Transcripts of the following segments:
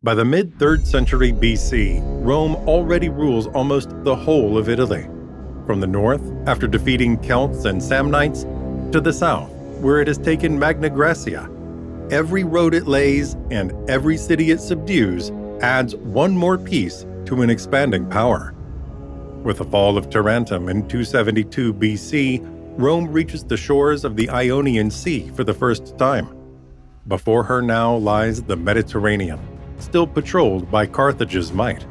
By the mid-3rd century BC, Rome already rules almost the whole of Italy. From the north, after defeating Celts and Samnites, to the south, where it has taken Magna Graecia. Every road it lays and every city it subdues adds one more piece to an expanding power. With the fall of Tarentum in 272 BC, Rome reaches the shores of the Ionian Sea for the first time. Before her now lies the Mediterranean, still patrolled by Carthage's might.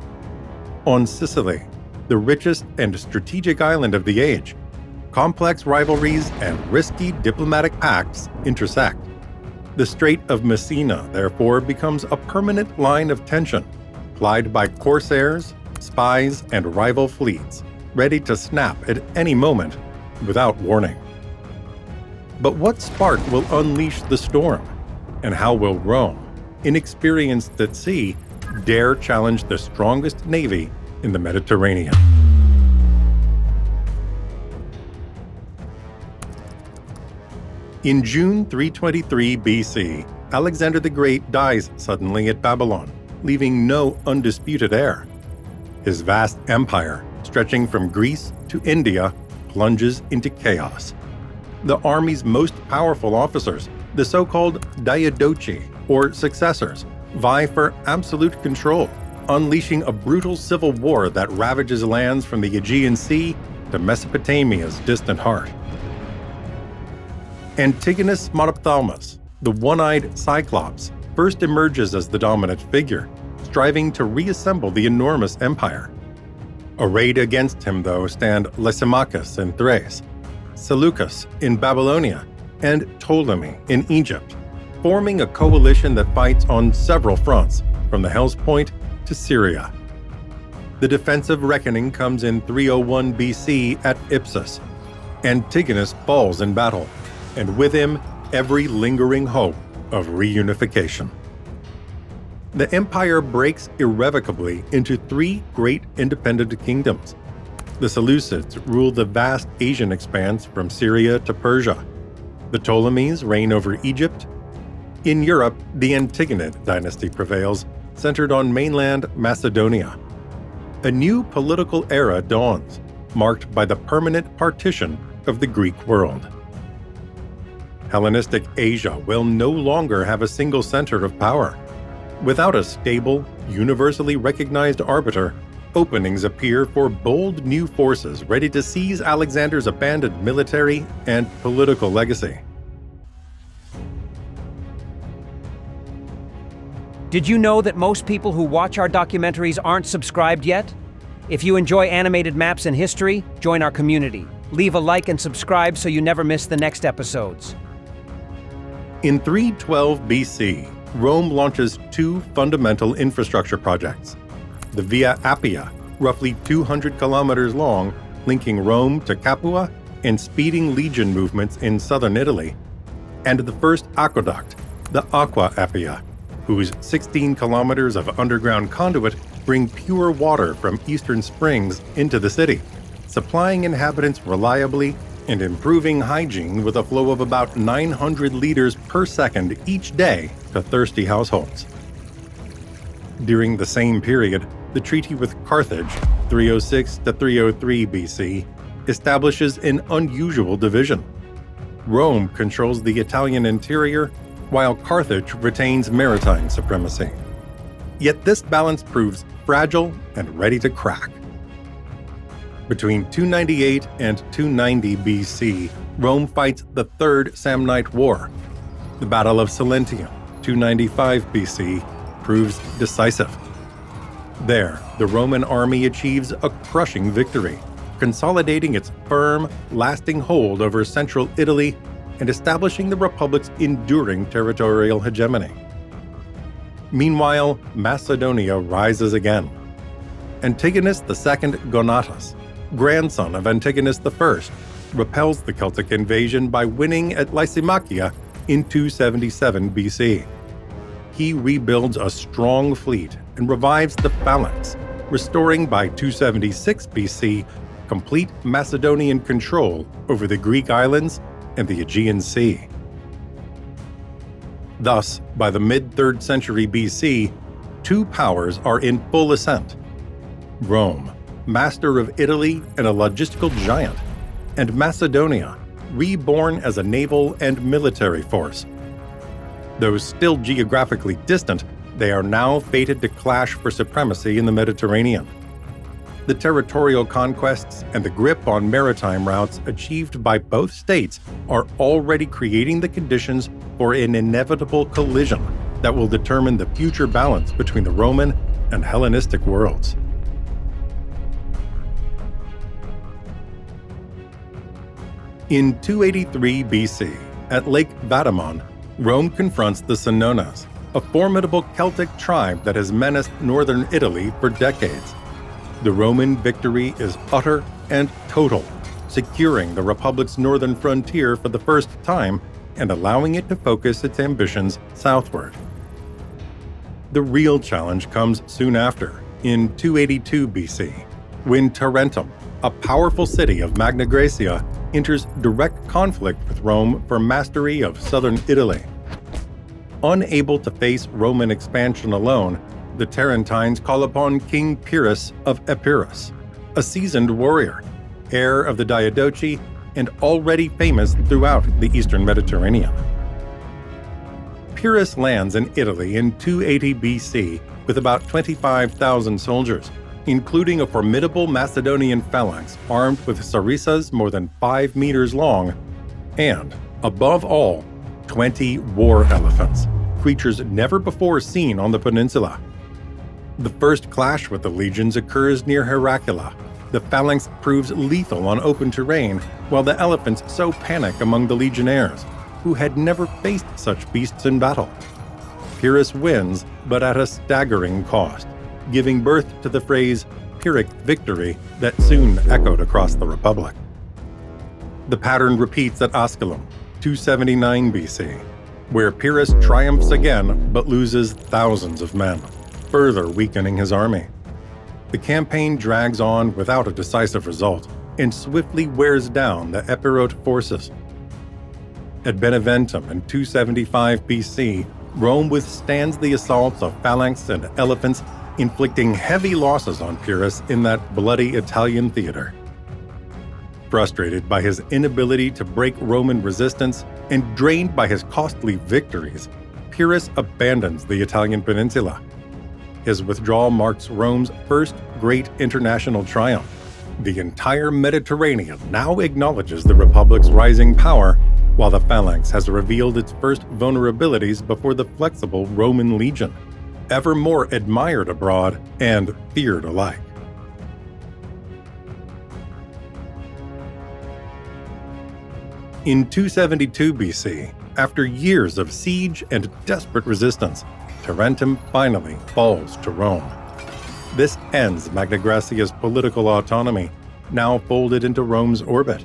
On Sicily, the richest and strategic island of the age, complex rivalries and risky diplomatic pacts intersect. The Strait of Messina, therefore, becomes a permanent line of tension, plied by corsairs, spies, and rival fleets, ready to snap at any moment without warning. But what spark will unleash the storm? And how will Rome, inexperienced at sea, dare challenge the strongest navy in the Mediterranean? In June 323 BC, Alexander the Great dies suddenly at Babylon, leaving no undisputed heir. His vast empire, stretching from Greece to India, plunges into chaos. The army's most powerful officers, the so-called diadochi, or successors, vie for absolute control, unleashing a brutal civil war that ravages lands from the Aegean Sea to Mesopotamia's distant heart. Antigonus Monophthalmus, the one-eyed Cyclops, first emerges as the dominant figure, striving to reassemble the enormous empire. Arrayed against him, though, stand Lysimachus in Thrace, Seleucus in Babylonia, and Ptolemy in Egypt, forming a coalition that fights on several fronts, from the Hellespont to Syria. The defensive reckoning comes in 301 BC at Ipsus. Antigonus falls in battle, and with him, every lingering hope of reunification. The empire breaks irrevocably into three great independent kingdoms. The Seleucids rule the vast Asian expanse from Syria to Persia. The Ptolemies reign over Egypt. In Europe, the Antigonid dynasty prevails, centered on mainland Macedonia. A new political era dawns, marked by the permanent partition of the Greek world. Hellenistic Asia will no longer have a single center of power. Without a stable, universally recognized arbiter, openings appear for bold new forces ready to seize Alexander's abandoned military and political legacy. Did you know that most people who watch our documentaries aren't subscribed yet? If you enjoy animated maps and history, join our community. Leave a like and subscribe so you never miss the next episodes. In 312 BC, Rome launches two fundamental infrastructure projects. The Via Appia, roughly 200 kilometers long, linking Rome to Capua and speeding legion movements in southern Italy, and the first aqueduct, the Aqua Appia, whose 16 kilometers of underground conduit bring pure water from eastern springs into the city, supplying inhabitants reliably and improving hygiene with a flow of about 900 liters per second each day to thirsty households. During the same period, the treaty with Carthage, 306 to 303 BC, establishes an unusual division. Rome controls the Italian interior, while Carthage retains maritime supremacy. Yet this balance proves fragile and ready to crack. Between 298 and 290 BC, Rome fights the Third Samnite War. The Battle of Silentium, 295 BC, proves decisive. There, the Roman army achieves a crushing victory, consolidating its firm, lasting hold over central Italy and establishing the Republic's enduring territorial hegemony. Meanwhile, Macedonia rises again. Antigonus II Gonatas, grandson of Antigonus I, repels the Celtic invasion by winning at Lysimachia in 277 BC. He rebuilds a strong fleet and revives the phalanx, restoring by 276 BC complete Macedonian control over the Greek islands and the Aegean Sea. Thus, by the mid-3rd century BC, two powers are in full ascent: Rome, master of Italy and a logistical giant, and Macedonia, reborn as a naval and military force. Though still geographically distant, they are now fated to clash for supremacy in the Mediterranean. The territorial conquests and the grip on maritime routes achieved by both states are already creating the conditions for an inevitable collision that will determine the future balance between the Roman and Hellenistic worlds. In 283 BC, at Lake Vatamon, Rome confronts the Senones, a formidable Celtic tribe that has menaced northern Italy for decades. The Roman victory is utter and total, securing the Republic's northern frontier for the first time and allowing it to focus its ambitions southward. The real challenge comes soon after, in 282 BC, when Tarentum, a powerful city of Magna Graecia, enters direct conflict with Rome for mastery of southern Italy. Unable to face Roman expansion alone, the Tarentines call upon King Pyrrhus of Epirus, a seasoned warrior, heir of the Diadochi, and already famous throughout the eastern Mediterranean. Pyrrhus lands in Italy in 280 BC with about 25,000 soldiers, including a formidable Macedonian phalanx armed with sarissas more than 5 meters long, and, above all, 20 war elephants, creatures never before seen on the peninsula. The first clash with the legions occurs near Heracula. The phalanx proves lethal on open terrain, while the elephants so panic among the legionnaires, who had never faced such beasts in battle. Pyrrhus wins, but at a staggering cost, giving birth to the phrase Pyrrhic victory that soon echoed across the Republic. The pattern repeats at Asculum, 279 BC, where Pyrrhus triumphs again but loses thousands of men, further weakening his army. The campaign drags on without a decisive result and swiftly wears down the Epirote forces. At Beneventum in 275 BC, Rome withstands the assaults of phalanx and elephants, inflicting heavy losses on Pyrrhus in that bloody Italian theater. Frustrated by his inability to break Roman resistance and drained by his costly victories, Pyrrhus abandons the Italian peninsula. His withdrawal marks Rome's first great international triumph. The entire Mediterranean now acknowledges the Republic's rising power, while the phalanx has revealed its first vulnerabilities before the flexible Roman legion, ever more admired abroad and feared alike. In 272 BC, after years of siege and desperate resistance, Tarentum finally falls to Rome. This ends Magna Graecia's political autonomy, now folded into Rome's orbit.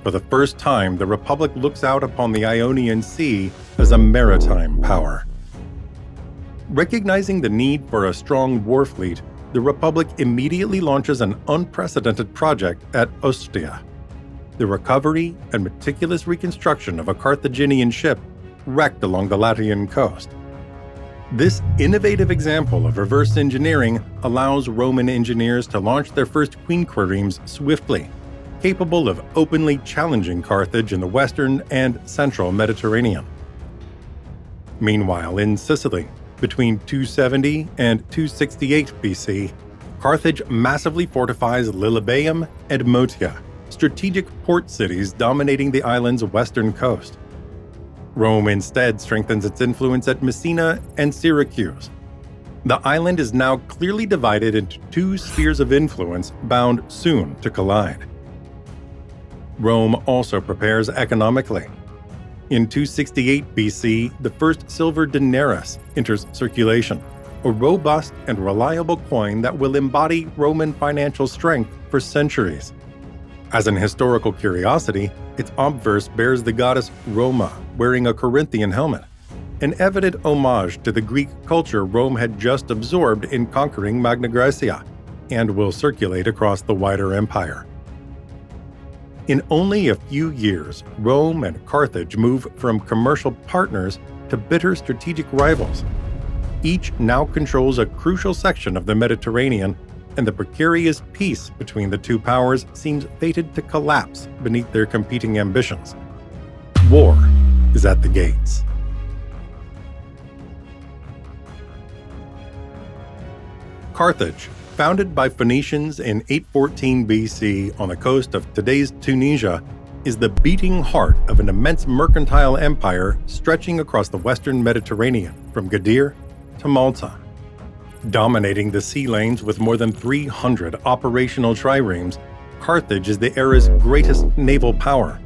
For the first time, the Republic looks out upon the Ionian Sea as a maritime power. Recognizing the need for a strong war fleet, the Republic immediately launches an unprecedented project at Ostia: the recovery and meticulous reconstruction of a Carthaginian ship wrecked along the Latian coast. This innovative example of reverse engineering allows Roman engineers to launch their first quinquiremes swiftly, capable of openly challenging Carthage in the western and central Mediterranean. Meanwhile, in Sicily, between 270 and 268 BC, Carthage massively fortifies Lilybaeum and Motia, strategic port cities dominating the island's western coast. Rome instead strengthens its influence at Messina and Syracuse. The island is now clearly divided into two spheres of influence bound soon to collide. Rome also prepares economically. In 268 BC, the first silver denarius enters circulation, a robust and reliable coin that will embody Roman financial strength for centuries. As an historical curiosity, its obverse bears the goddess Roma wearing a Corinthian helmet, an evident homage to the Greek culture Rome had just absorbed in conquering Magna Graecia, and will circulate across the wider empire. In only a few years, Rome and Carthage move from commercial partners to bitter strategic rivals. Each now controls a crucial section of the Mediterranean, and the precarious peace between the two powers seems fated to collapse beneath their competing ambitions. War is at the gates. Carthage, founded by Phoenicians in 814 BC on the coast of today's Tunisia, is the beating heart of an immense mercantile empire stretching across the western Mediterranean from Gadir to Malta. Dominating the sea lanes with more than 300 operational triremes, Carthage is the era's greatest naval power.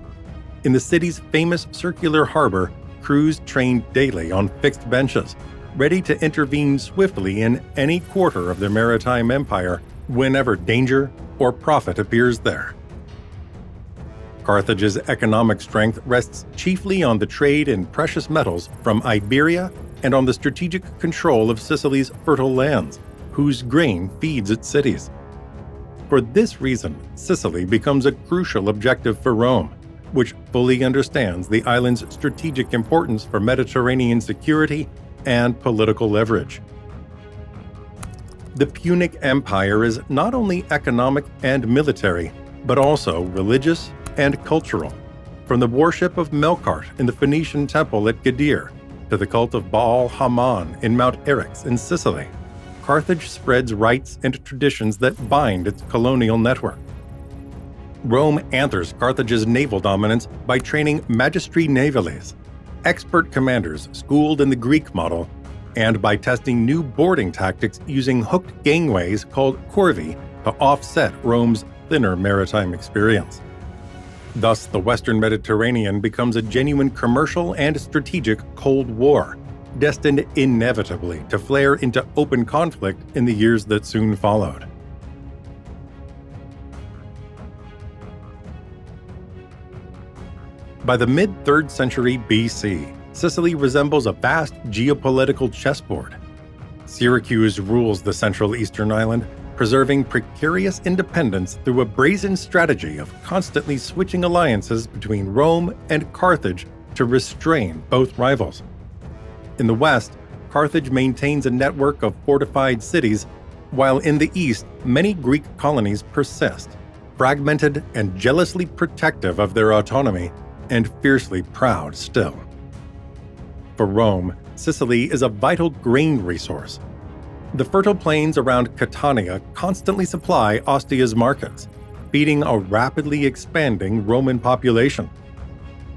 In the city's famous circular harbor, crews trained daily on fixed benches, ready to intervene swiftly in any quarter of the maritime empire whenever danger or profit appears there. Carthage's economic strength rests chiefly on the trade in precious metals from Iberia and on the strategic control of Sicily's fertile lands, whose grain feeds its cities. For this reason, Sicily becomes a crucial objective for Rome, which fully understands the island's strategic importance for Mediterranean security and political leverage. The Punic Empire is not only economic and military, but also religious and cultural. From the worship of Melkart in the Phoenician temple at Gadir to the cult of Baal Haman in Mount Eryx in Sicily, Carthage spreads rites and traditions that bind its colonial network. Rome anthers Carthage's naval dominance by training magistri navales, expert commanders schooled in the Greek model, and by testing new boarding tactics using hooked gangways called corvi to offset Rome's thinner maritime experience. Thus, the Western Mediterranean becomes a genuine commercial and strategic Cold War, destined inevitably to flare into open conflict in the years that soon followed. By the mid-3rd century BC, Sicily resembles a vast geopolitical chessboard. Syracuse rules the central eastern island, preserving precarious independence through a brazen strategy of constantly switching alliances between Rome and Carthage to restrain both rivals. In the west, Carthage maintains a network of fortified cities, while in the east, many Greek colonies persist, fragmented and jealously protective of their autonomy, and fiercely proud still. For Rome, Sicily is a vital grain resource. The fertile plains around Catania constantly supply Ostia's markets, feeding a rapidly expanding Roman population.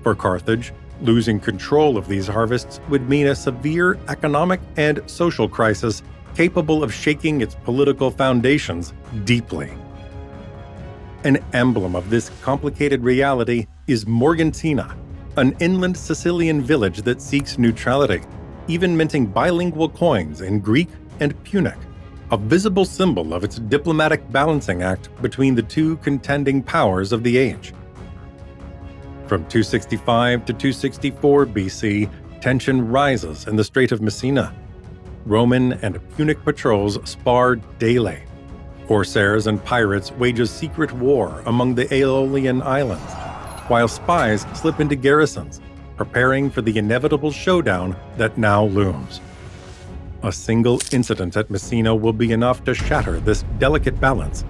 For Carthage, losing control of these harvests would mean a severe economic and social crisis capable of shaking its political foundations deeply. An emblem of this complicated reality is Morgantina, an inland Sicilian village that seeks neutrality, even minting bilingual coins in Greek and Punic, a visible symbol of its diplomatic balancing act between the two contending powers of the age. From 265 to 264 BC, tension rises in the Strait of Messina. Roman and Punic patrols spar daily. Corsairs and pirates wage a secret war among the Aeolian Islands, while spies slip into garrisons, preparing for the inevitable showdown that now looms. A single incident at Messina will be enough to shatter this delicate balance,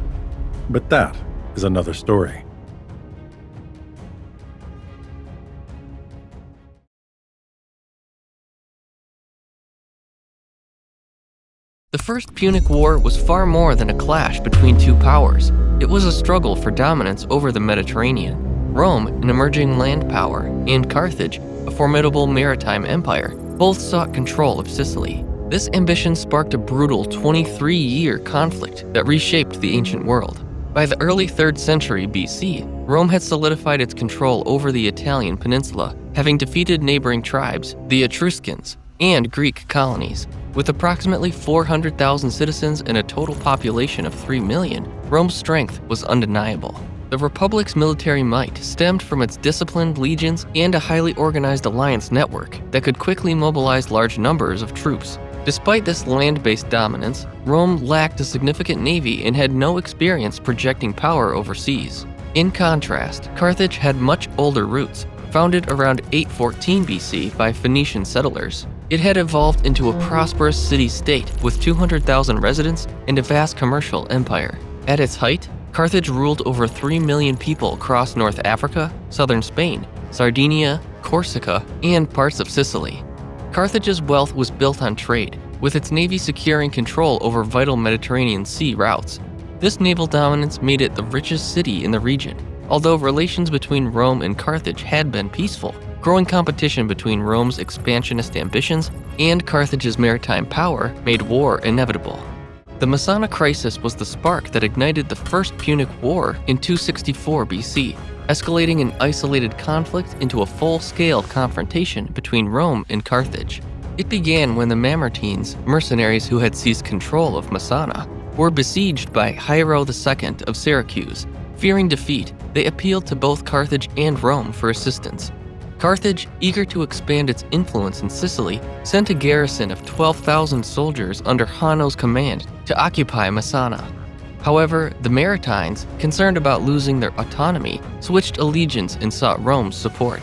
but that is another story. The First Punic War was far more than a clash between two powers. It was a struggle for dominance over the Mediterranean. Rome, an emerging land power, and Carthage, a formidable maritime empire, both sought control of Sicily. This ambition sparked a brutal 23-year conflict that reshaped the ancient world. By the early 3rd century BC, Rome had solidified its control over the Italian peninsula, having defeated neighboring tribes, the Etruscans, and Greek colonies. With approximately 400,000 citizens and a total population of 3 million, Rome's strength was undeniable. The Republic's military might stemmed from its disciplined legions and a highly organized alliance network that could quickly mobilize large numbers of troops. Despite this land-based dominance, Rome lacked a significant navy and had no experience projecting power overseas. In contrast, Carthage had much older roots, founded around 814 BC by Phoenician settlers. It had evolved into a prosperous city-state with 200,000 residents and a vast commercial empire. At its height, Carthage ruled over 3 million people across North Africa, southern Spain, Sardinia, Corsica, and parts of Sicily. Carthage's wealth was built on trade, with its navy securing control over vital Mediterranean sea routes. This naval dominance made it the richest city in the region. Although relations between Rome and Carthage had been peaceful, growing competition between Rome's expansionist ambitions and Carthage's maritime power made war inevitable. The Messana crisis was the spark that ignited the First Punic War in 264 BC, escalating an isolated conflict into a full-scale confrontation between Rome and Carthage. It began when the Mamertines, mercenaries who had seized control of Messana, were besieged by Hiero II of Syracuse. Fearing defeat, they appealed to both Carthage and Rome for assistance. Carthage, eager to expand its influence in Sicily, sent a garrison of 12,000 soldiers under Hanno's command to occupy Messana. However, the Mamertines, concerned about losing their autonomy, switched allegiance and sought Rome's support.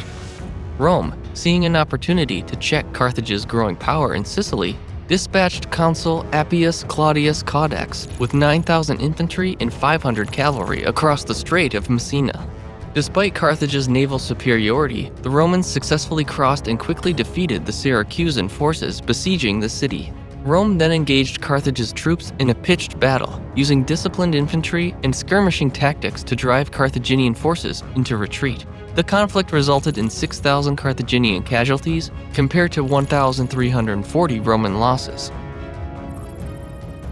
Rome, seeing an opportunity to check Carthage's growing power in Sicily, dispatched consul Appius Claudius Caudex with 9,000 infantry and 500 cavalry across the Strait of Messina. Despite Carthage's naval superiority, the Romans successfully crossed and quickly defeated the Syracusan forces besieging the city. Rome then engaged Carthage's troops in a pitched battle, using disciplined infantry and skirmishing tactics to drive Carthaginian forces into retreat. The conflict resulted in 6,000 Carthaginian casualties compared to 1,340 Roman losses.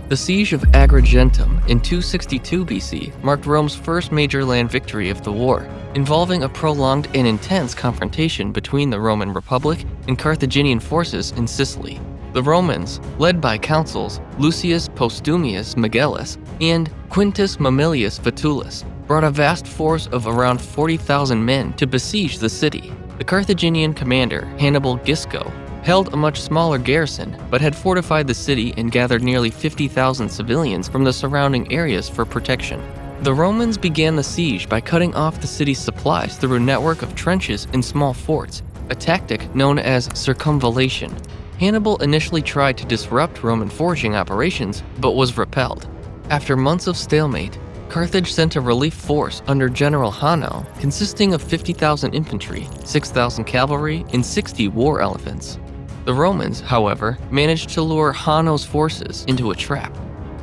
The Siege of Agrigentum in 262 BC marked Rome's first major land victory of the war, involving a prolonged and intense confrontation between the Roman Republic and Carthaginian forces in Sicily. The Romans, led by consuls Lucius Postumius Megellus and Quintus Mamilius Vetulus, brought a vast force of around 40,000 men to besiege the city. The Carthaginian commander, Hannibal Gisco, held a much smaller garrison, but had fortified the city and gathered nearly 50,000 civilians from the surrounding areas for protection. The Romans began the siege by cutting off the city's supplies through a network of trenches and small forts, a tactic known as circumvallation. Hannibal initially tried to disrupt Roman foraging operations, but was repelled. After months of stalemate, Carthage sent a relief force under General Hanno, consisting of 50,000 infantry, 6,000 cavalry, and 60 war elephants. The Romans, however, managed to lure Hanno's forces into a trap,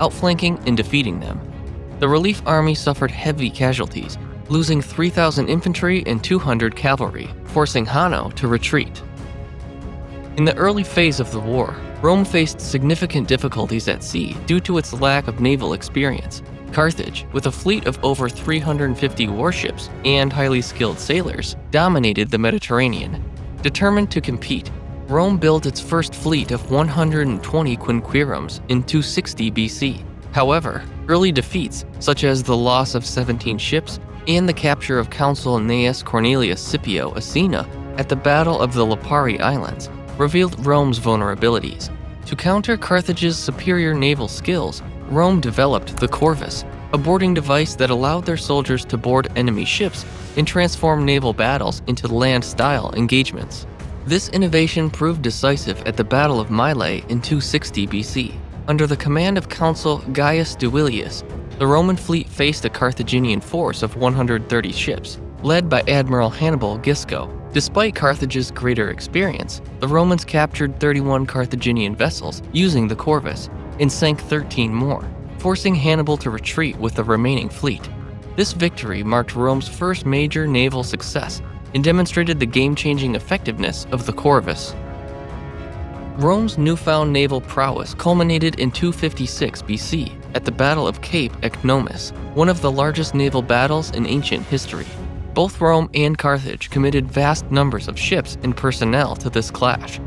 outflanking and defeating them. The relief army suffered heavy casualties, losing 3,000 infantry and 200 cavalry, forcing Hanno to retreat. In the early phase of the war, Rome faced significant difficulties at sea due to its lack of naval experience. Carthage, with a fleet of over 350 warships and highly skilled sailors, dominated the Mediterranean. Determined to compete, Rome built its first fleet of 120 quinqueremes in 260 BC. However, early defeats, such as the loss of 17 ships and the capture of consul Gnaeus Cornelius Scipio Asina at the Battle of the Lipari Islands, revealed Rome's vulnerabilities. To counter Carthage's superior naval skills, Rome developed the corvus, a boarding device that allowed their soldiers to board enemy ships and transform naval battles into land-style engagements. This innovation proved decisive at the Battle of Mylae in 260 BC. Under the command of consul Gaius Duilius, the Roman fleet faced a Carthaginian force of 130 ships, led by Admiral Hannibal Gisco. Despite Carthage's greater experience, the Romans captured 31 Carthaginian vessels using the corvus and sank 13 more, forcing Hannibal to retreat with the remaining fleet. This victory marked Rome's first major naval success and demonstrated the game-changing effectiveness of the corvus. Rome's newfound naval prowess culminated in 256 BC at the Battle of Cape Ecnomus, one of the largest naval battles in ancient history. Both Rome and Carthage committed vast numbers of ships and personnel to this clash.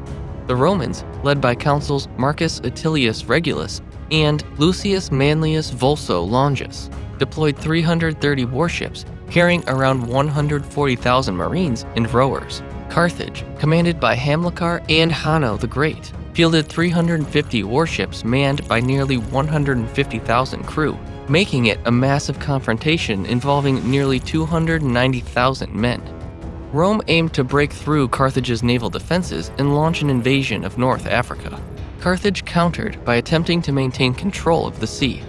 The Romans, led by consuls Marcus Attilius Regulus and Lucius Manlius Vulso Longus, deployed 330 warships, carrying around 140,000 marines and rowers. Carthage, commanded by Hamilcar and Hanno the Great, fielded 350 warships manned by nearly 150,000 crew, making it a massive confrontation involving nearly 290,000 men. Rome aimed to break through Carthage's naval defenses and launch an invasion of North Africa. Carthage countered by attempting to maintain control of the sea.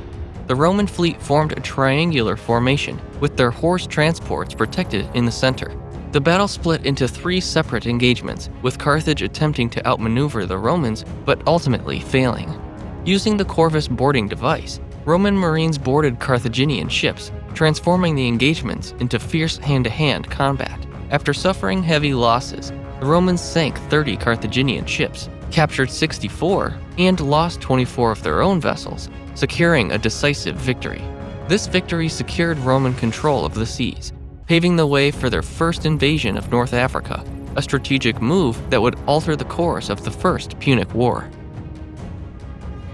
The Roman fleet formed a triangular formation, with their horse transports protected in the center. The battle split into 3 separate engagements, with Carthage attempting to outmaneuver the Romans, but ultimately failing. Using the Corvus boarding device, Roman marines boarded Carthaginian ships, transforming the engagements into fierce hand-to-hand combat. After suffering heavy losses, the Romans sank 30 Carthaginian ships, captured 64, and lost 24 of their own vessels, securing a decisive victory. This victory secured Roman control of the seas, paving the way for their first invasion of North Africa, a strategic move that would alter the course of the First Punic War.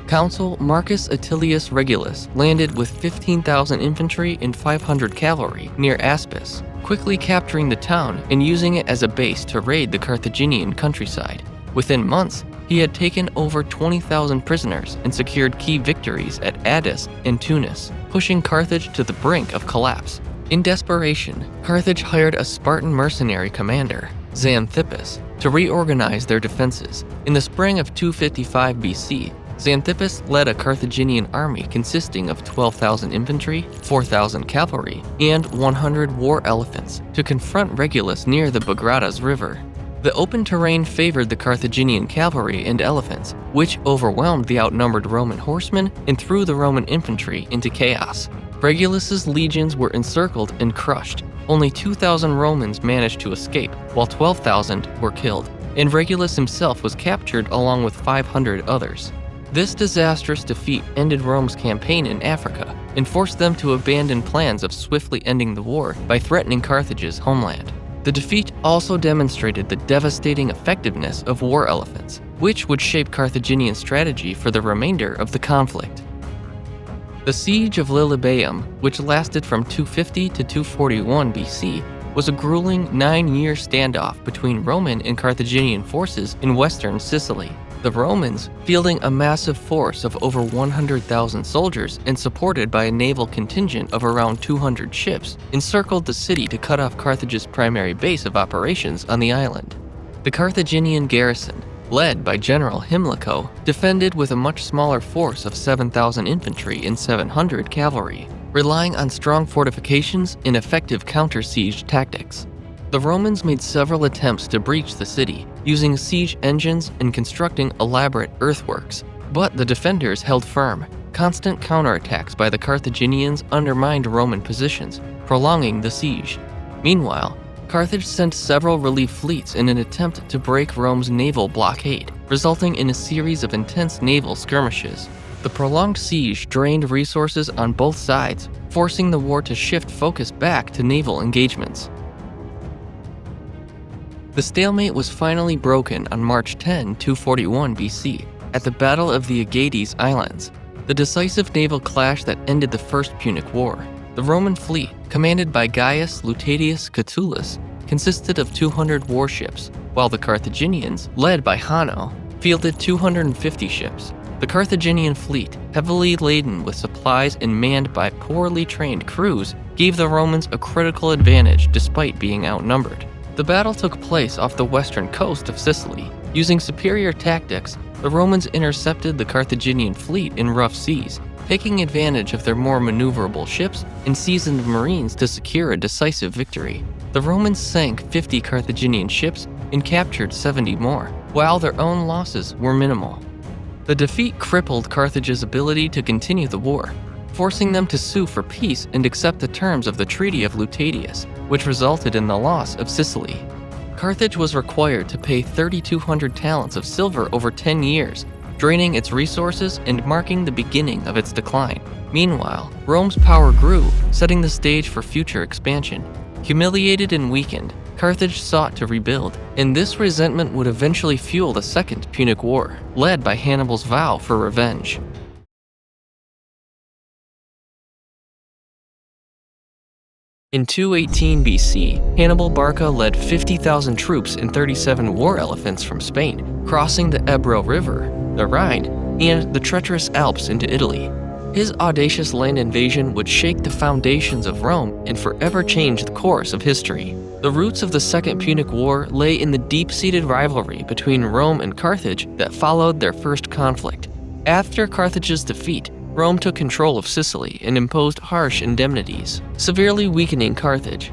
Consul Marcus Atilius Regulus landed with 15,000 infantry and 500 cavalry near Aspis, quickly capturing the town and using it as a base to raid the Carthaginian countryside. Within months, he had taken over 20,000 prisoners and secured key victories at Addis and Tunis, pushing Carthage to the brink of collapse. In desperation, Carthage hired a Spartan mercenary commander, Xanthippus, to reorganize their defenses. In the spring of 255 BC, Xanthippus led a Carthaginian army consisting of 12,000 infantry, 4,000 cavalry, and 100 war elephants to confront Regulus near the Bagradas River. The open terrain favored the Carthaginian cavalry and elephants, which overwhelmed the outnumbered Roman horsemen and threw the Roman infantry into chaos. Regulus's legions were encircled and crushed. Only 2,000 Romans managed to escape, while 12,000 were killed, and Regulus himself was captured along with 500 others. This disastrous defeat ended Rome's campaign in Africa and forced them to abandon plans of swiftly ending the war by threatening Carthage's homeland. The defeat also demonstrated the devastating effectiveness of war elephants, which would shape Carthaginian strategy for the remainder of the conflict. The Siege of Lilybaeum, which lasted from 250 to 241 BC, was a grueling 9-year standoff between Roman and Carthaginian forces in western Sicily. The Romans, fielding a massive force of over 100,000 soldiers and supported by a naval contingent of around 200 ships, encircled the city to cut off Carthage's primary base of operations on the island. The Carthaginian garrison, led by General Himilco, defended with a much smaller force of 7,000 infantry and 700 cavalry, relying on strong fortifications and effective counter-siege tactics. The Romans made several attempts to breach the city, using siege engines and constructing elaborate earthworks, but the defenders held firm. Constant counterattacks by the Carthaginians undermined Roman positions, prolonging the siege. Meanwhile, Carthage sent several relief fleets in an attempt to break Rome's naval blockade, resulting in a series of intense naval skirmishes. The prolonged siege drained resources on both sides, forcing the war to shift focus back to naval engagements. The stalemate was finally broken on March 10, 241 BC, at the Battle of the Egades Islands, the decisive naval clash that ended the First Punic War. The Roman fleet, commanded by Gaius Lutatius Catulus, consisted of 200 warships, while the Carthaginians, led by Hanno, fielded 250 ships. The Carthaginian fleet, heavily laden with supplies and manned by poorly trained crews, gave the Romans a critical advantage despite being outnumbered. The battle took place off the western coast of Sicily. Using superior tactics, the Romans intercepted the Carthaginian fleet in rough seas, taking advantage of their more maneuverable ships and seasoned marines to secure a decisive victory. The Romans sank 50 Carthaginian ships and captured 70 more, while their own losses were minimal. The defeat crippled Carthage's ability to continue the war, forcing them to sue for peace and accept the terms of the Treaty of Lutatius, which resulted in the loss of Sicily. Carthage was required to pay 3,200 talents of silver over 10 years, draining its resources and marking the beginning of its decline. Meanwhile, Rome's power grew, setting the stage for future expansion. Humiliated and weakened, Carthage sought to rebuild, and this resentment would eventually fuel the Second Punic War, led by Hannibal's vow for revenge. In 218 BC, Hannibal Barca led 50,000 troops and 37 war elephants from Spain, crossing the Ebro River, the Rhine, and the treacherous Alps into Italy. His audacious land invasion would shake the foundations of Rome and forever change the course of history. The roots of the Second Punic War lay in the deep-seated rivalry between Rome and Carthage that followed their first conflict. After Carthage's defeat, Rome took control of Sicily and imposed harsh indemnities, severely weakening Carthage.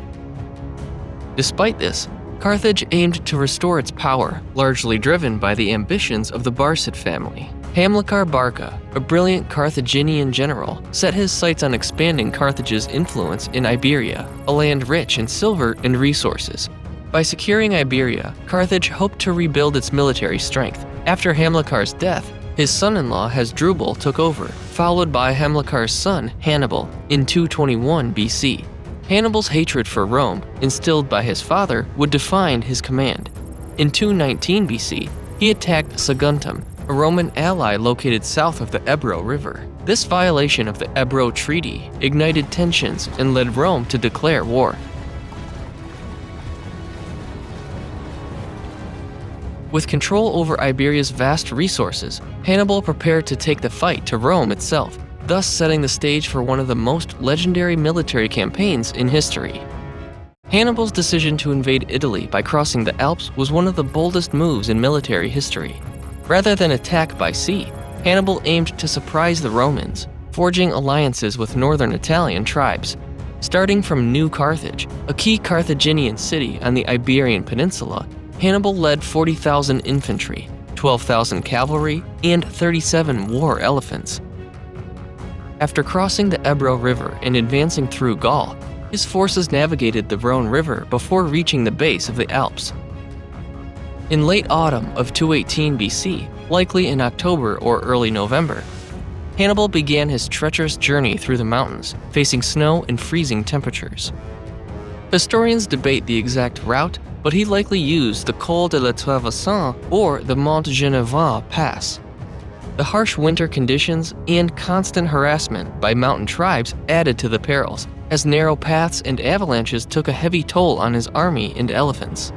Despite this, Carthage aimed to restore its power, largely driven by the ambitions of the Barcid family. Hamilcar Barca, a brilliant Carthaginian general, set his sights on expanding Carthage's influence in Iberia, a land rich in silver and resources. By securing Iberia, Carthage hoped to rebuild its military strength. After Hamilcar's death, his son-in-law Hasdrubal took over, followed by Hamilcar's son, Hannibal, in 221 BC. Hannibal's hatred for Rome, instilled by his father, would define his command. In 219 BC, he attacked Saguntum, a Roman ally located south of the Ebro River. This violation of the Ebro Treaty ignited tensions and led Rome to declare war. With control over Iberia's vast resources, Hannibal prepared to take the fight to Rome itself, thus setting the stage for one of the most legendary military campaigns in history. Hannibal's decision to invade Italy by crossing the Alps was one of the boldest moves in military history. Rather than attack by sea, Hannibal aimed to surprise the Romans, forging alliances with northern Italian tribes. Starting from New Carthage, a key Carthaginian city on the Iberian Peninsula, Hannibal led 40,000 infantry, 12,000 cavalry, and 37 war elephants. After crossing the Ebro River and advancing through Gaul, his forces navigated the Rhone River before reaching the base of the Alps. In late autumn of 218 BC, likely in October or early November, Hannibal began his treacherous journey through the mountains, facing snow and freezing temperatures. Historians debate the exact route, but he likely used the Col de la Traversin or the Mont Genevois Pass. The harsh winter conditions and constant harassment by mountain tribes added to the perils, as narrow paths and avalanches took a heavy toll on his army and elephants.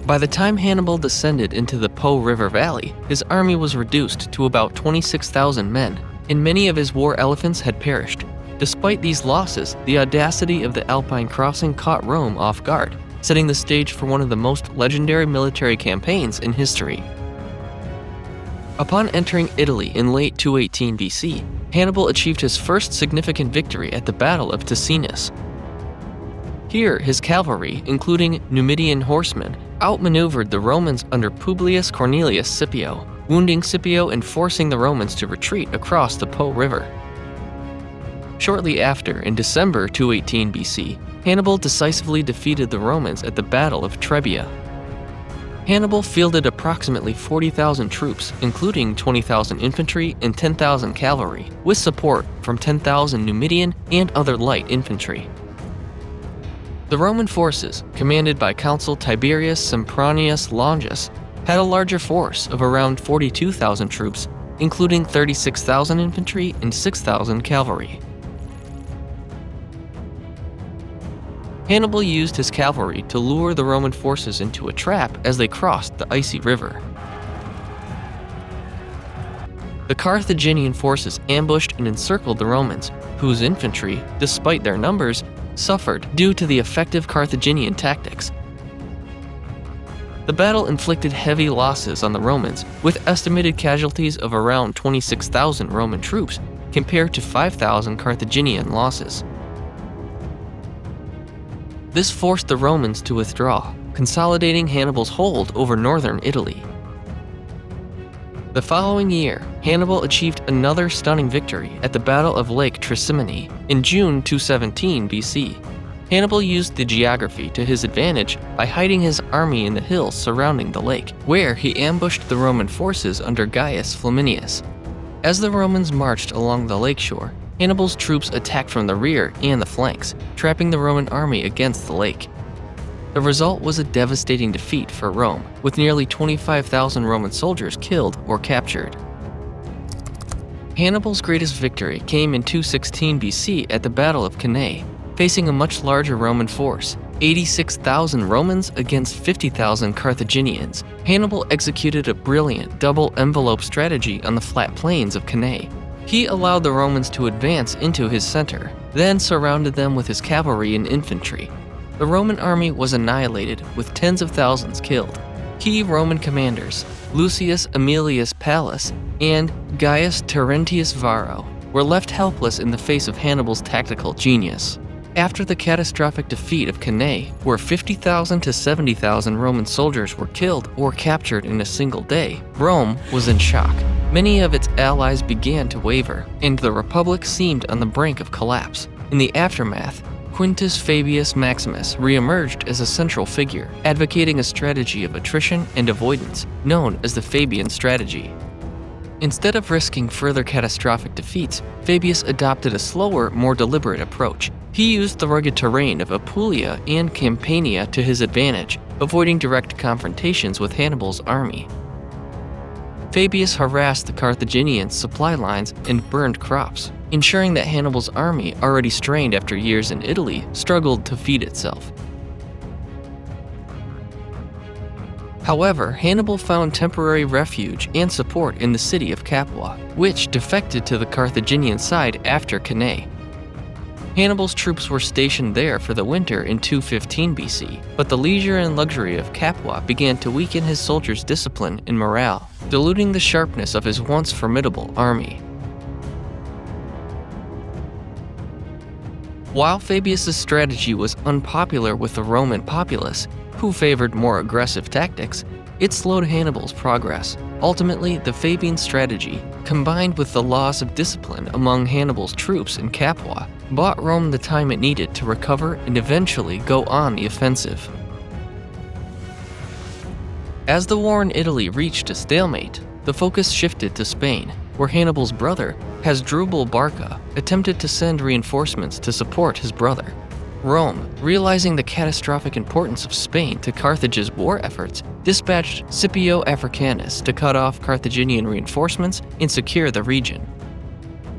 By the time Hannibal descended into the Po River Valley, his army was reduced to about 26,000 men, and many of his war elephants had perished. Despite these losses, the audacity of the Alpine crossing caught Rome off guard, setting the stage for one of the most legendary military campaigns in history. Upon entering Italy in late 218 BC, Hannibal achieved his first significant victory at the Battle of Ticinus. Here, his cavalry, including Numidian horsemen, outmaneuvered the Romans under Publius Cornelius Scipio, wounding Scipio and forcing the Romans to retreat across the Po River. Shortly after, in December 218 BC, Hannibal decisively defeated the Romans at the Battle of Trebia. Hannibal fielded approximately 40,000 troops, including 20,000 infantry and 10,000 cavalry, with support from 10,000 Numidian and other light infantry. The Roman forces, commanded by Consul Tiberius Sempronius Longus, had a larger force of around 42,000 troops, including 36,000 infantry and 6,000 cavalry. Hannibal used his cavalry to lure the Roman forces into a trap as they crossed the icy river. The Carthaginian forces ambushed and encircled the Romans, whose infantry, despite their numbers, suffered due to the effective Carthaginian tactics. The battle inflicted heavy losses on the Romans, with estimated casualties of around 26,000 Roman troops compared to 5,000 Carthaginian losses. This forced the Romans to withdraw, consolidating Hannibal's hold over northern Italy. The following year, Hannibal achieved another stunning victory at the Battle of Lake Trasimene in June 217 BC. Hannibal used the geography to his advantage by hiding his army in the hills surrounding the lake, where he ambushed the Roman forces under Gaius Flaminius. As the Romans marched along the lakeshore, Hannibal's troops attacked from the rear and the flanks, trapping the Roman army against the lake. The result was a devastating defeat for Rome, with nearly 25,000 Roman soldiers killed or captured. Hannibal's greatest victory came in 216 BC at the Battle of Cannae, facing a much larger Roman force, 86,000 Romans against 50,000 Carthaginians. Hannibal executed a brilliant double envelope strategy on the flat plains of Cannae. He allowed the Romans to advance into his center, then surrounded them with his cavalry and infantry. the Roman army was annihilated with tens of thousands killed. Key Roman commanders, Lucius Aemilius Pallas and Gaius Terentius Varro, were left helpless in the face of Hannibal's tactical genius. After the catastrophic defeat of Cannae, where 50,000 to 70,000 Roman soldiers were killed or captured in a single day, Rome was in shock. Many of its allies began to waver, and the Republic seemed on the brink of collapse. In the aftermath, Quintus Fabius Maximus re-emerged as a central figure, advocating a strategy of attrition and avoidance, known as the Fabian strategy. Instead of risking further catastrophic defeats, Fabius adopted a slower, more deliberate approach. He used the rugged terrain of Apulia and Campania to his advantage, avoiding direct confrontations with Hannibal's army. Fabius harassed the Carthaginians' supply lines and burned crops, ensuring that Hannibal's army, already strained after years in Italy, struggled to feed itself. However, Hannibal found temporary refuge and support in the city of Capua, which defected to the Carthaginian side after Cannae. Hannibal's troops were stationed there for the winter in 215 BC, but the leisure and luxury of Capua began to weaken his soldiers' discipline and morale, diluting the sharpness of his once formidable army. While Fabius's strategy was unpopular with the Roman populace, who favored more aggressive tactics, it slowed Hannibal's progress. Ultimately, the Fabian strategy, combined with the loss of discipline among Hannibal's troops in Capua, bought Rome the time it needed to recover and eventually go on the offensive. As the war in Italy reached a stalemate, the focus shifted to Spain, where Hannibal's brother, Hasdrubal Barca, attempted to send reinforcements to support his brother. Rome, realizing the catastrophic importance of Spain to Carthage's war efforts, dispatched Scipio Africanus to cut off Carthaginian reinforcements and secure the region.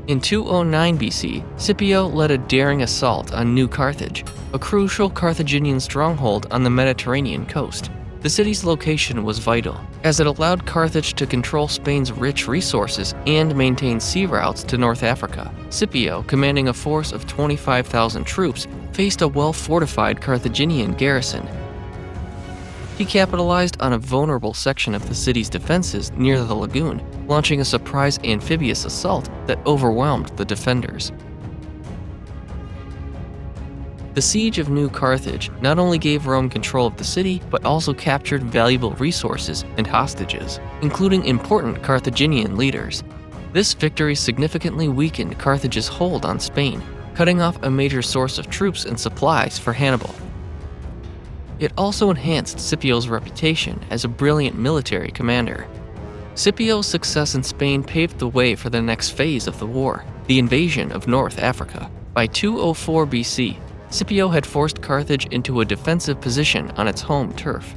In 209 BC, Scipio led a daring assault on New Carthage, a crucial Carthaginian stronghold on the Mediterranean coast. The city's location was vital, as it allowed Carthage to control Spain's rich resources and maintain sea routes to North Africa. Scipio, commanding a force of 25,000 troops, faced a well-fortified Carthaginian garrison. He capitalized on a vulnerable section of the city's defenses near the lagoon, launching a surprise amphibious assault that overwhelmed the defenders. The siege of New Carthage not only gave Rome control of the city, but also captured valuable resources and hostages, including important Carthaginian leaders. This victory significantly weakened Carthage's hold on Spain, cutting off a major source of troops and supplies for Hannibal. It also enhanced Scipio's reputation as a brilliant military commander. Scipio's success in Spain paved the way for the next phase of the war, the invasion of North Africa. By 204 BC, Scipio had forced Carthage into a defensive position on its home turf,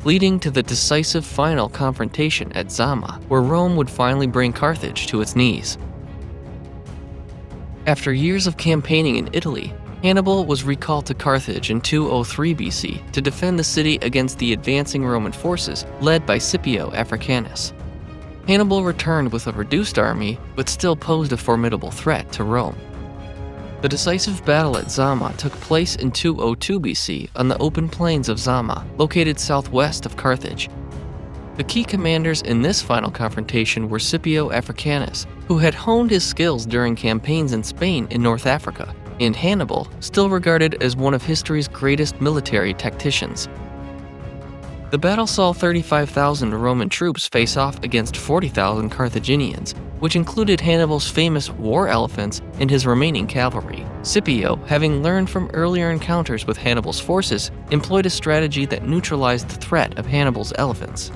leading to the decisive final confrontation at Zama, where Rome would finally bring Carthage to its knees. After years of campaigning in Italy, Hannibal was recalled to Carthage in 203 BC to defend the city against the advancing Roman forces led by Scipio Africanus. Hannibal returned with a reduced army, but still posed a formidable threat to Rome. The decisive battle at Zama took place in 202 BC on the open plains of Zama, located southwest of Carthage. The key commanders in this final confrontation were Scipio Africanus, who had honed his skills during campaigns in Spain and North Africa, and Hannibal, still regarded as one of history's greatest military tacticians. The battle saw 35,000 Roman troops face off against 40,000 Carthaginians, which included Hannibal's famous war elephants and his remaining cavalry. Scipio, having learned from earlier encounters with Hannibal's forces, employed a strategy that neutralized the threat of Hannibal's elephants.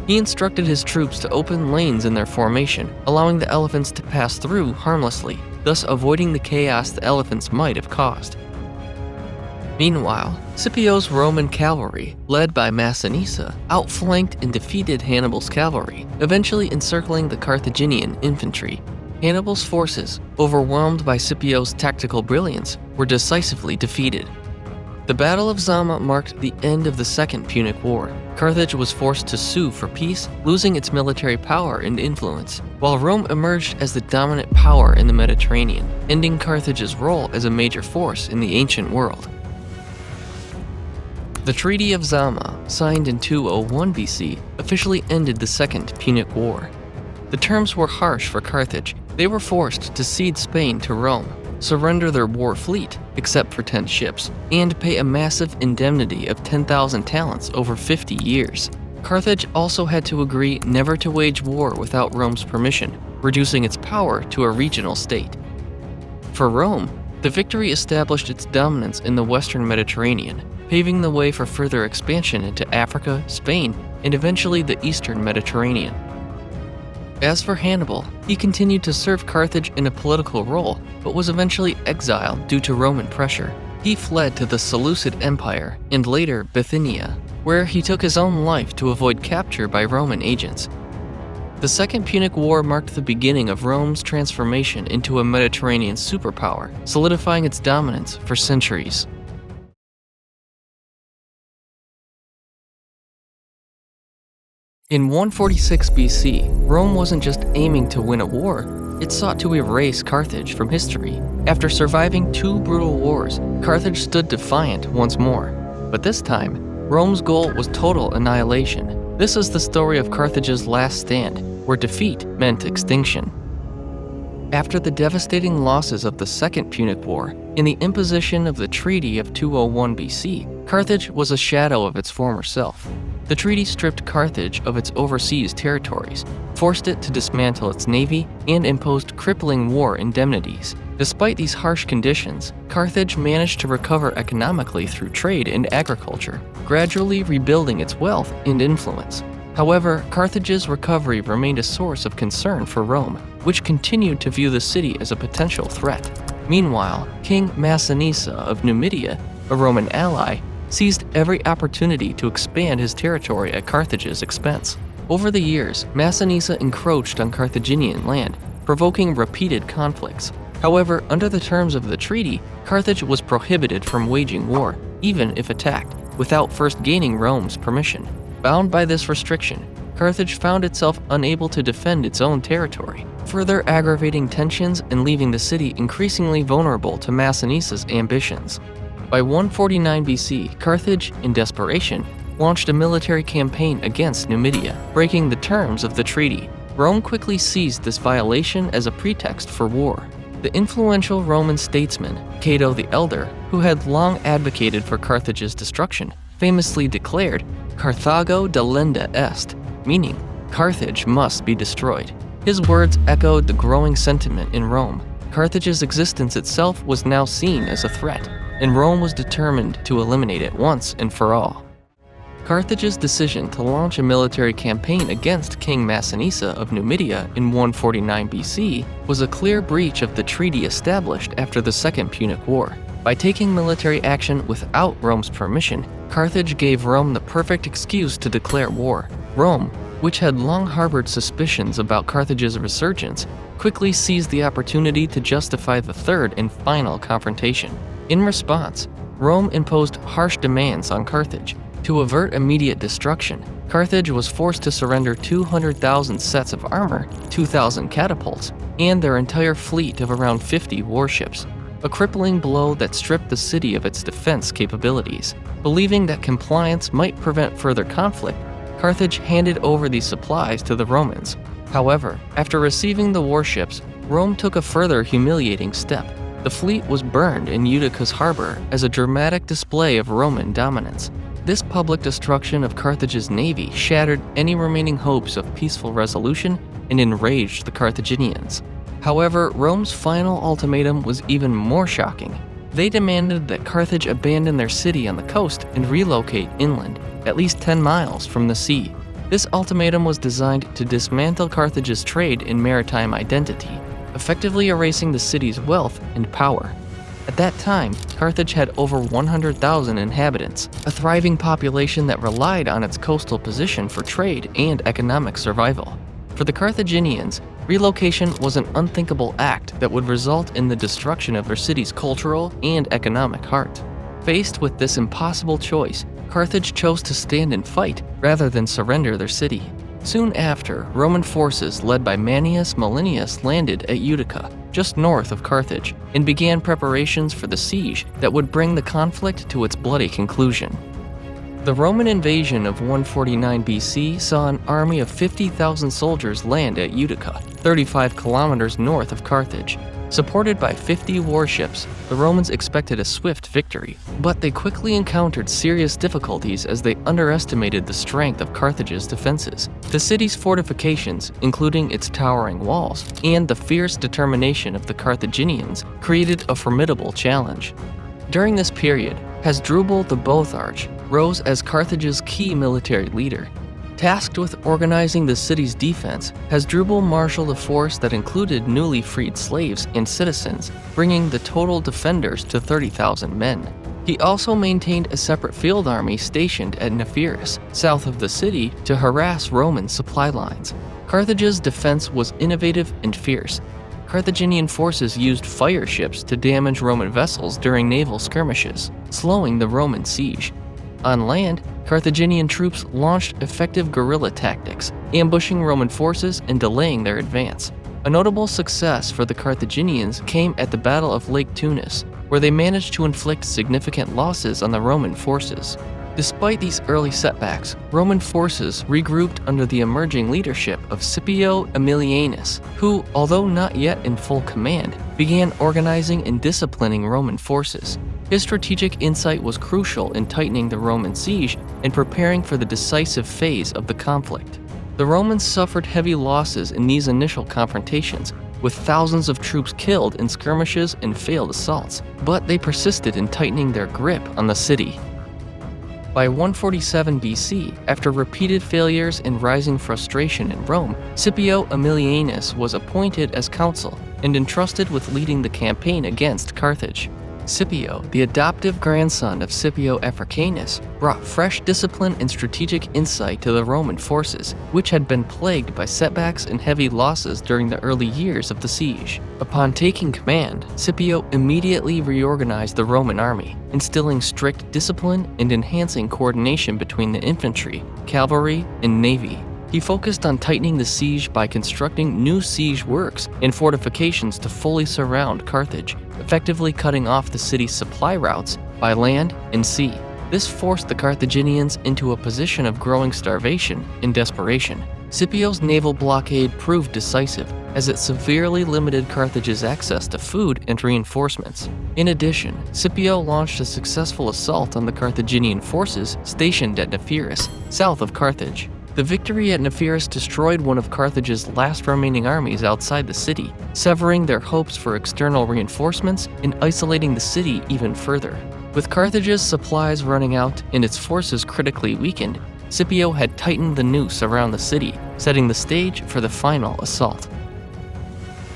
He instructed his troops to open lanes in their formation, allowing the elephants to pass through harmlessly, thus avoiding the chaos the elephants might have caused. Meanwhile, Scipio's Roman cavalry, led by Massinissa, outflanked and defeated Hannibal's cavalry, eventually encircling the Carthaginian infantry. Hannibal's forces, overwhelmed by Scipio's tactical brilliance, were decisively defeated. The Battle of Zama marked the end of the Second Punic War. Carthage was forced to sue for peace, losing its military power and influence, while Rome emerged as the dominant power in the Mediterranean, ending Carthage's role as a major force in the ancient world. The Treaty of Zama, signed in 201 BC, officially ended the Second Punic War. The terms were harsh for Carthage. They were forced to cede Spain to Rome, surrender their war fleet, except for 10 ships, and pay a massive indemnity of 10,000 talents over 50 years. Carthage also had to agree never to wage war without Rome's permission, reducing its power to a regional state. For Rome, the victory established its dominance in the western Mediterranean, paving the way for further expansion into Africa, Spain, and eventually the eastern Mediterranean. As for Hannibal, he continued to serve Carthage in a political role, but was eventually exiled due to Roman pressure. He fled to the Seleucid Empire and later Bithynia, where he took his own life to avoid capture by Roman agents. The Second Punic War marked the beginning of Rome's transformation into a Mediterranean superpower, solidifying its dominance for centuries. In 146 BC, Rome wasn't just aiming to win a war, it sought to erase Carthage from history. After surviving 2 brutal wars, Carthage stood defiant once more. But this time, Rome's goal was total annihilation. This is the story of Carthage's last stand, where defeat meant extinction. After the devastating losses of the Second Punic War, in the imposition of the Treaty of 201 BC, Carthage was a shadow of its former self. The treaty stripped Carthage of its overseas territories, forced it to dismantle its navy, and imposed crippling war indemnities. Despite these harsh conditions, Carthage managed to recover economically through trade and agriculture, gradually rebuilding its wealth and influence. However, Carthage's recovery remained a source of concern for Rome, which continued to view the city as a potential threat. Meanwhile, King Massinissa of Numidia, a Roman ally, seized every opportunity to expand his territory at Carthage's expense. Over the years, Massinissa encroached on Carthaginian land, provoking repeated conflicts. However, under the terms of the treaty, Carthage was prohibited from waging war, even if attacked, without first gaining Rome's permission. Bound by this restriction, Carthage found itself unable to defend its own territory, further aggravating tensions and leaving the city increasingly vulnerable to Massinissa's ambitions. By 149 BC, Carthage, in desperation, launched a military campaign against Numidia, breaking the terms of the treaty. Rome quickly seized this violation as a pretext for war. The influential Roman statesman, Cato the Elder, who had long advocated for Carthage's destruction, famously declared, "Carthago delenda est," meaning, Carthage must be destroyed. His words echoed the growing sentiment in Rome. Carthage's existence itself was now seen as a threat, and Rome was determined to eliminate it once and for all. Carthage's decision to launch a military campaign against King Massinissa of Numidia in 149 BC was a clear breach of the treaty established after the Second Punic War. By taking military action without Rome's permission, Carthage gave Rome the perfect excuse to declare war. Rome, which had long harbored suspicions about Carthage's resurgence, quickly seized the opportunity to justify the third and final confrontation. In response, Rome imposed harsh demands on Carthage. To avert immediate destruction, Carthage was forced to surrender 200,000 sets of armor, 2,000 catapults, and their entire fleet of around 50 warships, a crippling blow that stripped the city of its defense capabilities. Believing that compliance might prevent further conflict, Carthage handed over these supplies to the Romans. However, after receiving the warships, Rome took a further humiliating step. The fleet was burned in Utica's harbor as a dramatic display of Roman dominance. This public destruction of Carthage's navy shattered any remaining hopes of peaceful resolution and enraged the Carthaginians. However, Rome's final ultimatum was even more shocking. They demanded that Carthage abandon their city on the coast and relocate inland, at least 10 miles from the sea. This ultimatum was designed to dismantle Carthage's trade and maritime identity, effectively erasing the city's wealth and power. At that time, Carthage had over 100,000 inhabitants, a thriving population that relied on its coastal position for trade and economic survival. For the Carthaginians, relocation was an unthinkable act that would result in the destruction of their city's cultural and economic heart. Faced with this impossible choice, Carthage chose to stand and fight rather than surrender their city. Soon after, Roman forces led by Manius Malinius landed at Utica, just north of Carthage, and began preparations for the siege that would bring the conflict to its bloody conclusion. The Roman invasion of 149 BC saw an army of 50,000 soldiers land at Utica, 35 kilometers north of Carthage. Supported by 50 warships, the Romans expected a swift victory, but they quickly encountered serious difficulties as they underestimated the strength of Carthage's defenses. The city's fortifications, including its towering walls, and the fierce determination of the Carthaginians, created a formidable challenge. During this period, Hasdrubal the Boarth rose as Carthage's key military leader. Tasked with organizing the city's defense, Hasdrubal marshaled a force that included newly freed slaves and citizens, bringing the total defenders to 30,000 men. He also maintained a separate field army stationed at Nepherus, south of the city, to harass Roman supply lines. Carthage's defense was innovative and fierce. Carthaginian forces used fire ships to damage Roman vessels during naval skirmishes, slowing the Roman siege. On land, Carthaginian troops launched effective guerrilla tactics, ambushing Roman forces and delaying their advance. A notable success for the Carthaginians came at the Battle of Lake Tunis, where they managed to inflict significant losses on the Roman forces. Despite these early setbacks, Roman forces regrouped under the emerging leadership of Scipio Aemilianus, who, although not yet in full command, began organizing and disciplining Roman forces. His strategic insight was crucial in tightening the Roman siege and preparing for the decisive phase of the conflict. The Romans suffered heavy losses in these initial confrontations, with thousands of troops killed in skirmishes and failed assaults, but they persisted in tightening their grip on the city. By 147 BC, after repeated failures and rising frustration in Rome, Scipio Aemilianus was appointed as consul and entrusted with leading the campaign against Carthage. Scipio, the adoptive grandson of Scipio Africanus, brought fresh discipline and strategic insight to the Roman forces, which had been plagued by setbacks and heavy losses during the early years of the siege. Upon taking command, Scipio immediately reorganized the Roman army, instilling strict discipline and enhancing coordination between the infantry, cavalry, and navy. He focused on tightening the siege by constructing new siege works and fortifications to fully surround Carthage, effectively cutting off the city's supply routes by land and sea. This forced the Carthaginians into a position of growing starvation and desperation. Scipio's naval blockade proved decisive, as it severely limited Carthage's access to food and reinforcements. In addition, Scipio launched a successful assault on the Carthaginian forces stationed at Nepherus, south of Carthage. The victory at Nepherus destroyed one of Carthage's last remaining armies outside the city, severing their hopes for external reinforcements and isolating the city even further. With Carthage's supplies running out and its forces critically weakened, Scipio had tightened the noose around the city, setting the stage for the final assault.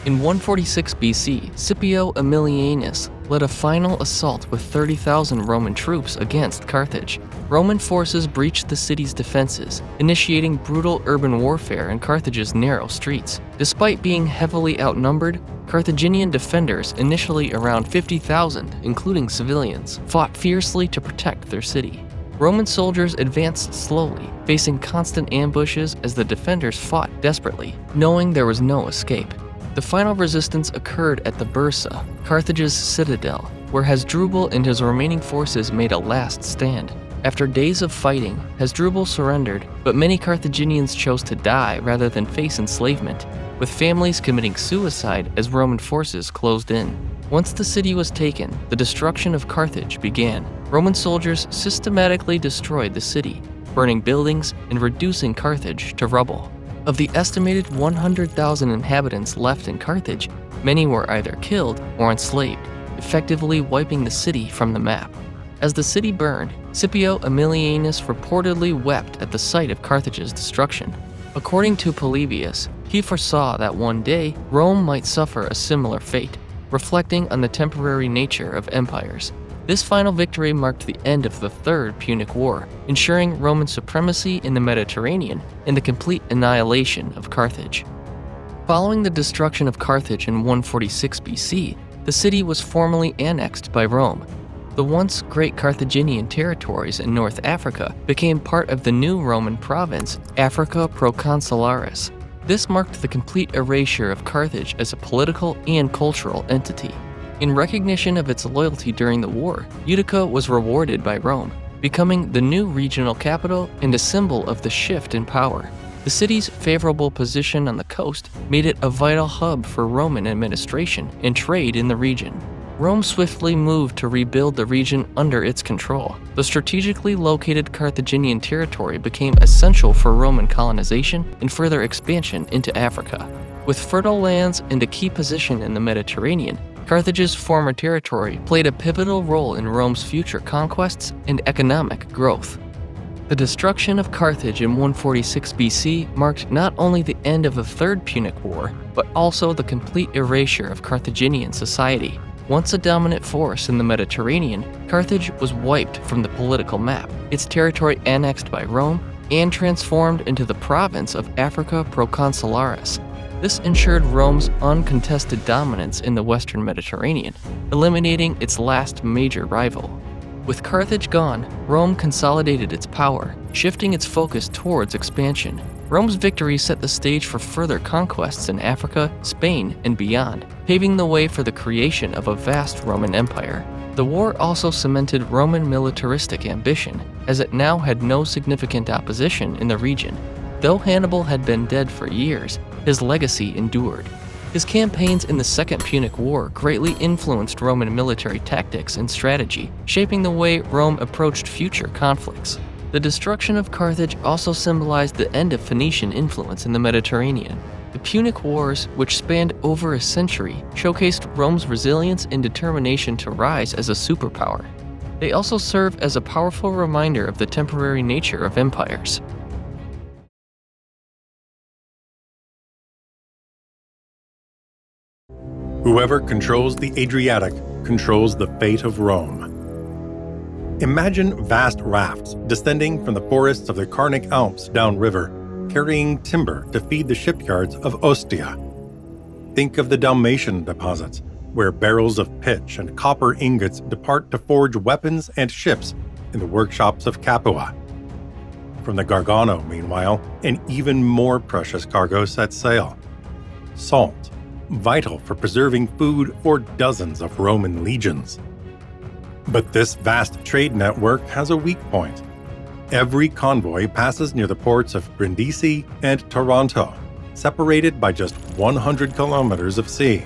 In 146 BC, Scipio Aemilianus led a final assault with 30,000 Roman troops against Carthage. Roman forces breached the city's defenses, initiating brutal urban warfare in Carthage's narrow streets. Despite being heavily outnumbered, Carthaginian defenders, initially around 50,000, including civilians, fought fiercely to protect their city. Roman soldiers advanced slowly, facing constant ambushes as the defenders fought desperately, knowing there was no escape. The final resistance occurred at the Bursa, Carthage's citadel, where Hasdrubal and his remaining forces made a last stand. After days of fighting, Hasdrubal surrendered, but many Carthaginians chose to die rather than face enslavement, with families committing suicide as Roman forces closed in. Once the city was taken, the destruction of Carthage began. Roman soldiers systematically destroyed the city, burning buildings and reducing Carthage to rubble. Of the estimated 100,000 inhabitants left in Carthage, many were either killed or enslaved, effectively wiping the city from the map. As the city burned, Scipio Aemilianus reportedly wept at the sight of Carthage's destruction. According to Polybius, he foresaw that one day Rome might suffer a similar fate, reflecting on the temporary nature of empires. This final victory marked the end of the Third Punic War, ensuring Roman supremacy in the Mediterranean and the complete annihilation of Carthage. Following the destruction of Carthage in 146 BC, the city was formally annexed by Rome. The once great Carthaginian territories in North Africa became part of the new Roman province, Africa Proconsularis. This marked the complete erasure of Carthage as a political and cultural entity. In recognition of its loyalty during the war, Utica was rewarded by Rome, becoming the new regional capital and a symbol of the shift in power. The city's favorable position on the coast made it a vital hub for Roman administration and trade in the region. Rome swiftly moved to rebuild the region under its control. The strategically located Carthaginian territory became essential for Roman colonization and further expansion into Africa. With fertile lands and a key position in the Mediterranean, Carthage's former territory played a pivotal role in Rome's future conquests and economic growth. The destruction of Carthage in 146 BC marked not only the end of the Third Punic War, but also the complete erasure of Carthaginian society. Once a dominant force in the Mediterranean, Carthage was wiped from the political map, its territory annexed by Rome, and transformed into the province of Africa Proconsularis. This ensured Rome's uncontested dominance in the Western Mediterranean, eliminating its last major rival. With Carthage gone, Rome consolidated its power, shifting its focus towards expansion. Rome's victory set the stage for further conquests in Africa, Spain, and beyond, paving the way for the creation of a vast Roman Empire. The war also cemented Roman militaristic ambition, as it now had no significant opposition in the region. Though Hannibal had been dead for years, his legacy endured. His campaigns in the Second Punic War greatly influenced Roman military tactics and strategy, shaping the way Rome approached future conflicts. The destruction of Carthage also symbolized the end of Phoenician influence in the Mediterranean. The Punic Wars, which spanned over a century, showcased Rome's resilience and determination to rise as a superpower. They also serve as a powerful reminder of the temporary nature of empires. Whoever controls the Adriatic controls the fate of Rome. Imagine vast rafts descending from the forests of the Carnic Alps downriver, carrying timber to feed the shipyards of Ostia. Think of the Dalmatian deposits, where barrels of pitch and copper ingots depart to forge weapons and ships in the workshops of Capua. From the Gargano, meanwhile, an even more precious cargo sets sail: salt, vital for preserving food for dozens of Roman legions. But this vast trade network has a weak point. Every convoy passes near the ports of Brindisi and Taranto, separated by just 100 kilometers of sea.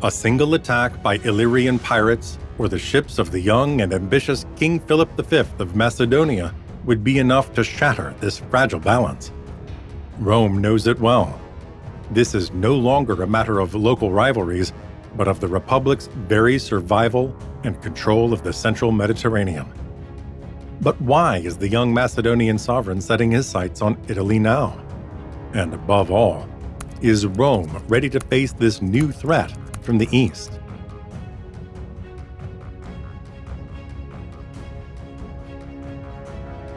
A single attack by Illyrian pirates or the ships of the young and ambitious King Philip V of Macedonia would be enough to shatter this fragile balance. Rome knows it well. This is no longer a matter of local rivalries, but of the Republic's very survival and control of the central Mediterranean. But why is the young Macedonian sovereign setting his sights on Italy now? And above all, is Rome ready to face this new threat from the east?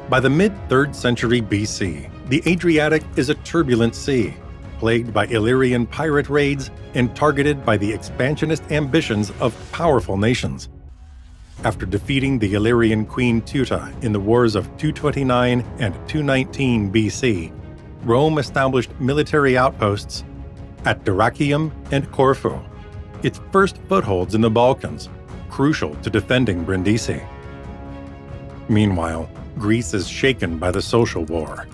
By the mid-3rd century BC, the Adriatic is a turbulent sea, plagued by Illyrian pirate raids and targeted by the expansionist ambitions of powerful nations. After defeating the Illyrian queen Teuta in the wars of 229 and 219 BC, Rome established military outposts at Dyrrhachium and Corfu, its first footholds in the Balkans, crucial to defending Brindisi. Meanwhile, Greece is shaken by the social war.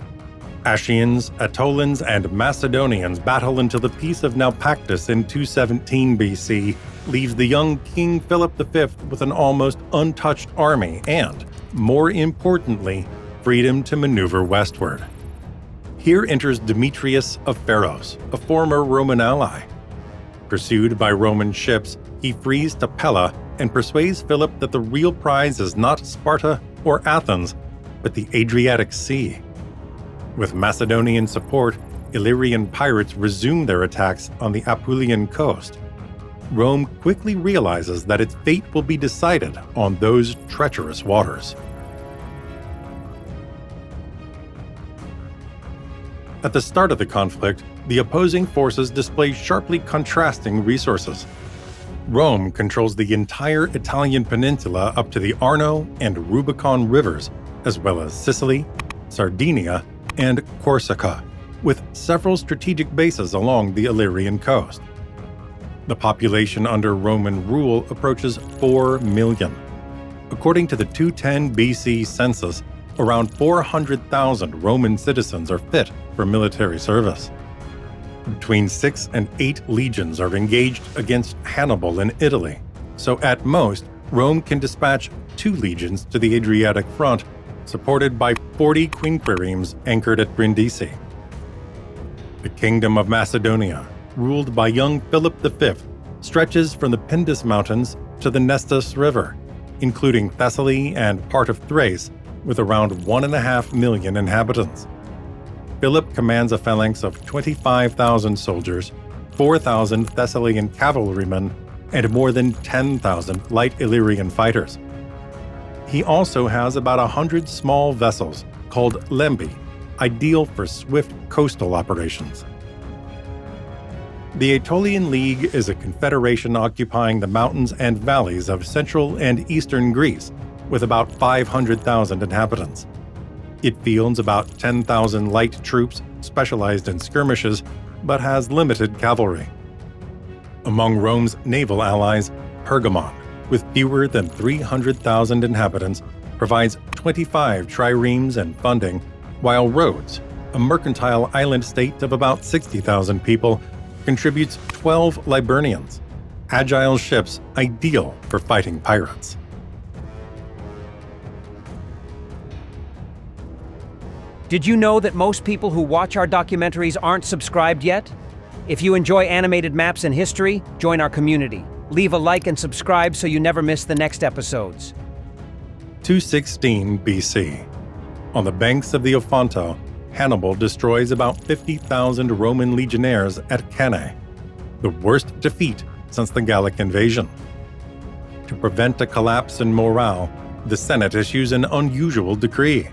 Ascians, Aetolians, and Macedonians battle until the Peace of Naupactus in 217 BC leaves the young King Philip V with an almost untouched army and, more importantly, freedom to maneuver westward. Here enters Demetrius of Pharos, a former Roman ally. Pursued by Roman ships, he frees Tapella and persuades Philip that the real prize is not Sparta or Athens, but the Adriatic Sea. With Macedonian support, Illyrian pirates resume their attacks on the Apulian coast. Rome quickly realizes that its fate will be decided on those treacherous waters. At the start of the conflict, the opposing forces display sharply contrasting resources. Rome controls the entire Italian peninsula up to the Arno and Rubicon rivers, as well as Sicily, Sardinia, and Corsica, with several strategic bases along the Illyrian coast. The population under Roman rule approaches 4 million. According to the 210 BC census, around 400,000 Roman citizens are fit for military service. Between 6 and 8 legions are engaged against Hannibal in Italy, so at most, Rome can dispatch 2 legions to the Adriatic front, supported by 40 quinquiremes anchored at Brindisi. The Kingdom of Macedonia, ruled by young Philip V, stretches from the Pindus Mountains to the Nestus River, including Thessaly and part of Thrace, with around 1.5 million inhabitants. Philip commands a phalanx of 25,000 soldiers, 4,000 Thessalian cavalrymen, and more than 10,000 light Illyrian fighters. He also has about 100 small vessels called lembi, ideal for swift coastal operations. The Aetolian League is a confederation occupying the mountains and valleys of central and eastern Greece, with about 500,000 inhabitants. It fields about 10,000 light troops specialized in skirmishes, but has limited cavalry. Among Rome's naval allies, Pergamon, with fewer than 300,000 inhabitants, provides 25 triremes and funding, while Rhodes, a mercantile island state of about 60,000 people, contributes 12 Liburnians, agile ships ideal for fighting pirates. Did you know that most people who watch our documentaries aren't subscribed yet? If you enjoy animated maps and history, join our community. Leave a like and subscribe so you never miss the next episodes. 216 BC. On the banks of the Ofonto, Hannibal destroys about 50,000 Roman legionnaires at Cannae, the worst defeat since the Gallic invasion. To prevent a collapse in morale, the Senate issues an unusual decree: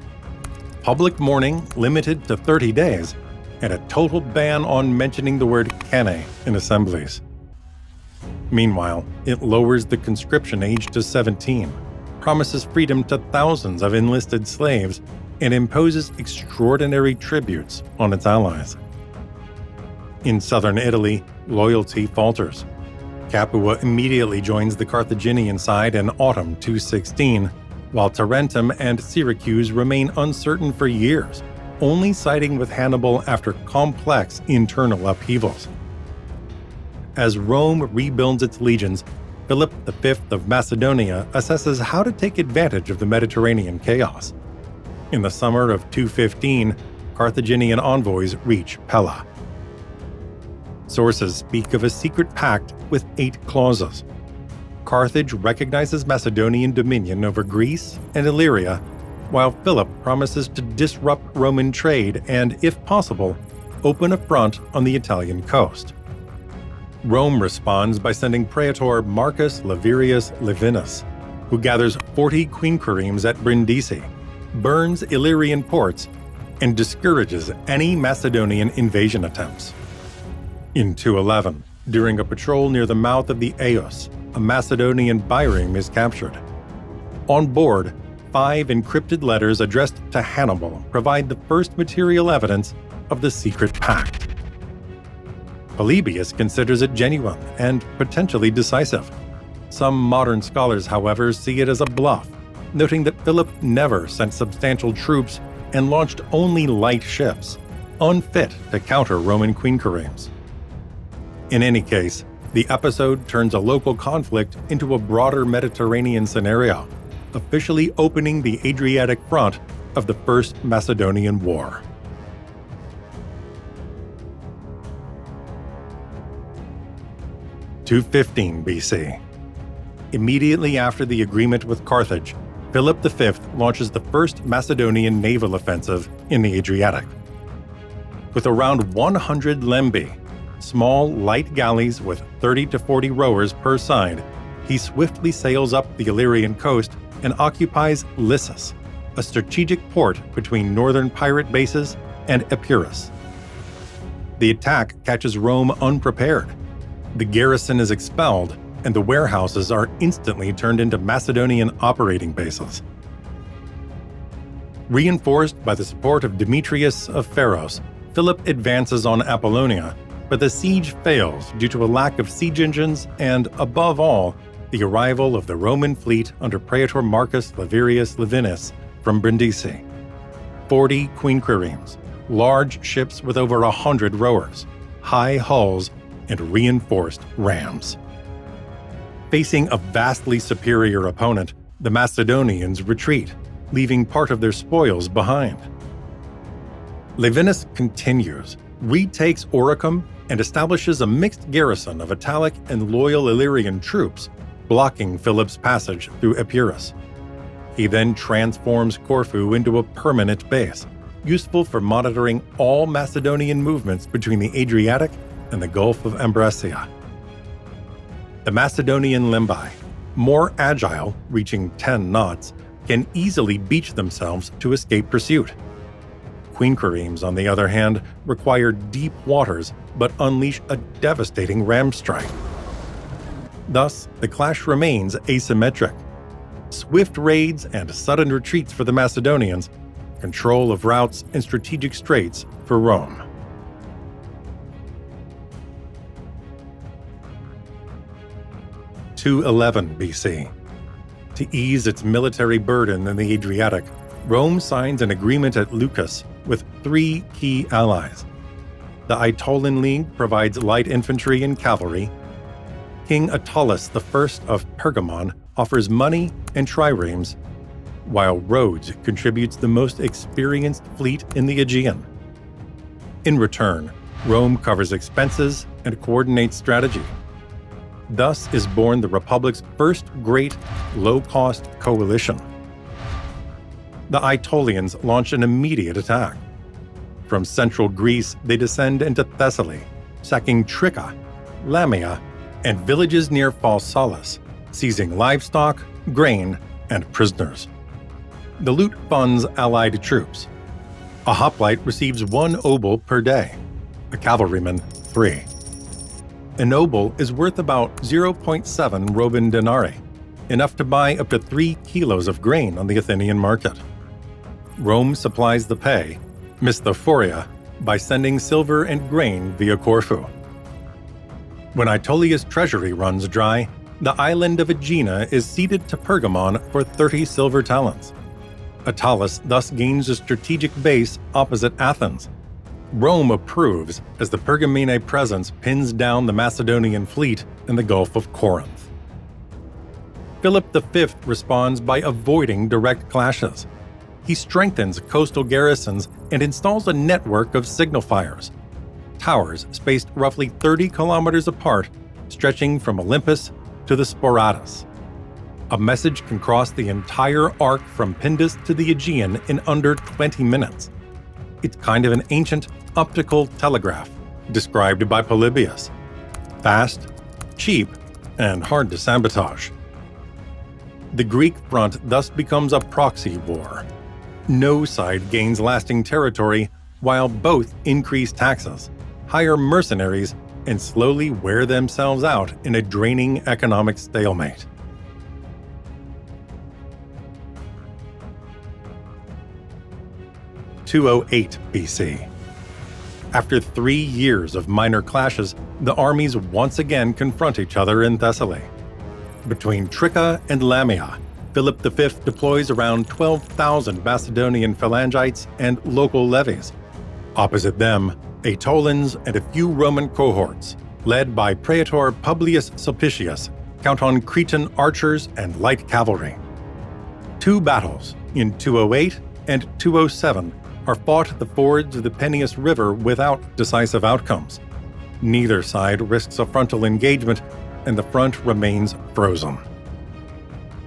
public mourning limited to 30 days, and a total ban on mentioning the word Cannae in assemblies. Meanwhile, it lowers the conscription age to 17, promises freedom to thousands of enlisted slaves, and imposes extraordinary tributes on its allies. In southern Italy, loyalty falters. Capua immediately joins the Carthaginian side in autumn 216, while Tarentum and Syracuse remain uncertain for years, only siding with Hannibal after complex internal upheavals. As Rome rebuilds its legions, Philip V of Macedonia assesses how to take advantage of the Mediterranean chaos. In the summer of 215, Carthaginian envoys reach Pella. Sources speak of a secret pact with 8 clauses. Carthage recognizes Macedonian dominion over Greece and Illyria, while Philip promises to disrupt Roman trade and, if possible, open a front on the Italian coast. Rome responds by sending praetor Marcus Laverius Levinus, who gathers 40 quinquiremes at Brindisi, burns Illyrian ports, and discourages any Macedonian invasion attempts. In 211, during a patrol near the mouth of the Aeos, a Macedonian bireme is captured. On board, 5 encrypted letters addressed to Hannibal provide the first material evidence of the secret pact. Polybius considers it genuine and potentially decisive. Some modern scholars, however, see it as a bluff, noting that Philip never sent substantial troops and launched only light ships, unfit to counter Roman quinquiremes. In any case, the episode turns a local conflict into a broader Mediterranean scenario, officially opening the Adriatic front of the First Macedonian War. (215 BC). Immediately after the agreement with Carthage, Philip V launches the First Macedonian naval offensive in the Adriatic. With around 100 lembi, small, light galleys with 30 to 40 rowers per side, he swiftly sails up the Illyrian coast and occupies Lissus, a strategic port between northern pirate bases and Epirus. The attack catches Rome unprepared. The garrison is expelled, and the warehouses are instantly turned into Macedonian operating bases. Reinforced by the support of Demetrius of Pharos, Philip advances on Apollonia, but the siege fails due to a lack of siege engines and, above all, the arrival of the Roman fleet under Praetor Marcus Laverius Laevinus from Brindisi. 40 quinquiremes, large ships with over 100 rowers, high hulls, and reinforced rams. Facing a vastly superior opponent, the Macedonians retreat, leaving part of their spoils behind. Laevinus continues, retakes Oricum, and establishes a mixed garrison of Italic and loyal Illyrian troops, blocking Philip's passage through Epirus. He then transforms Corfu into a permanent base, useful for monitoring all Macedonian movements between the Adriatic and the Gulf of Ambracia. The Macedonian limbi, more agile, reaching 10 knots, can easily beach themselves to escape pursuit. Quinquiremes, on the other hand, require deep waters but unleash a devastating ram strike. Thus, the clash remains asymmetric. Swift raids and sudden retreats for the Macedonians, control of routes and strategic straits for Rome. (211 BC). To ease its military burden in the Adriatic, Rome signs an agreement at Leucas with 3 key allies. The Aetolian League provides light infantry and cavalry. King Attalus I of Pergamon offers money and triremes, while Rhodes contributes the most experienced fleet in the Aegean. In return, Rome covers expenses and coordinates strategy. Thus is born the Republic's first great, low-cost coalition. The Aetolians launch an immediate attack. From central Greece, they descend into Thessaly, sacking Tricca, Lamia, and villages near Phalsalis, seizing livestock, grain, and prisoners. The loot funds allied troops. A hoplite receives 1 obol per day, a cavalryman 3. An obol is worth about 0.7 Roman denarii, enough to buy up to 3 kilos of grain on the Athenian market. Rome supplies the pay, Misthophoria, by sending silver and grain via Corfu. When Aetolia's treasury runs dry, the island of Aegina is ceded to Pergamon for 30 silver talents. Attalus thus gains a strategic base opposite Athens. Rome approves as the Pergamene presence pins down the Macedonian fleet in the Gulf of Corinth. Philip V responds by avoiding direct clashes. He strengthens coastal garrisons and installs a network of signal fires, towers spaced roughly 30 kilometers apart, stretching from Olympus to the Sporatus. A message can cross the entire arc from Pindus to the Aegean in under 20 minutes. It's kind of an ancient optical telegraph, described by Polybius. Fast, cheap, and hard to sabotage. The Greek front thus becomes a proxy war. No side gains lasting territory, while both increase taxes, hire mercenaries, and slowly wear themselves out in a draining economic stalemate. (208 BC). After 3 years of minor clashes, the armies once again confront each other in Thessaly. Between Tricca and Lamia, Philip V deploys around 12,000 Macedonian phalangites and local levies. Opposite them, Aetolians and a few Roman cohorts, led by Praetor Publius Sulpicius, count on Cretan archers and light cavalry. 2 battles, in 208 and 207, are fought at the fords of the Peneus River without decisive outcomes. Neither side risks a frontal engagement, and the front remains frozen.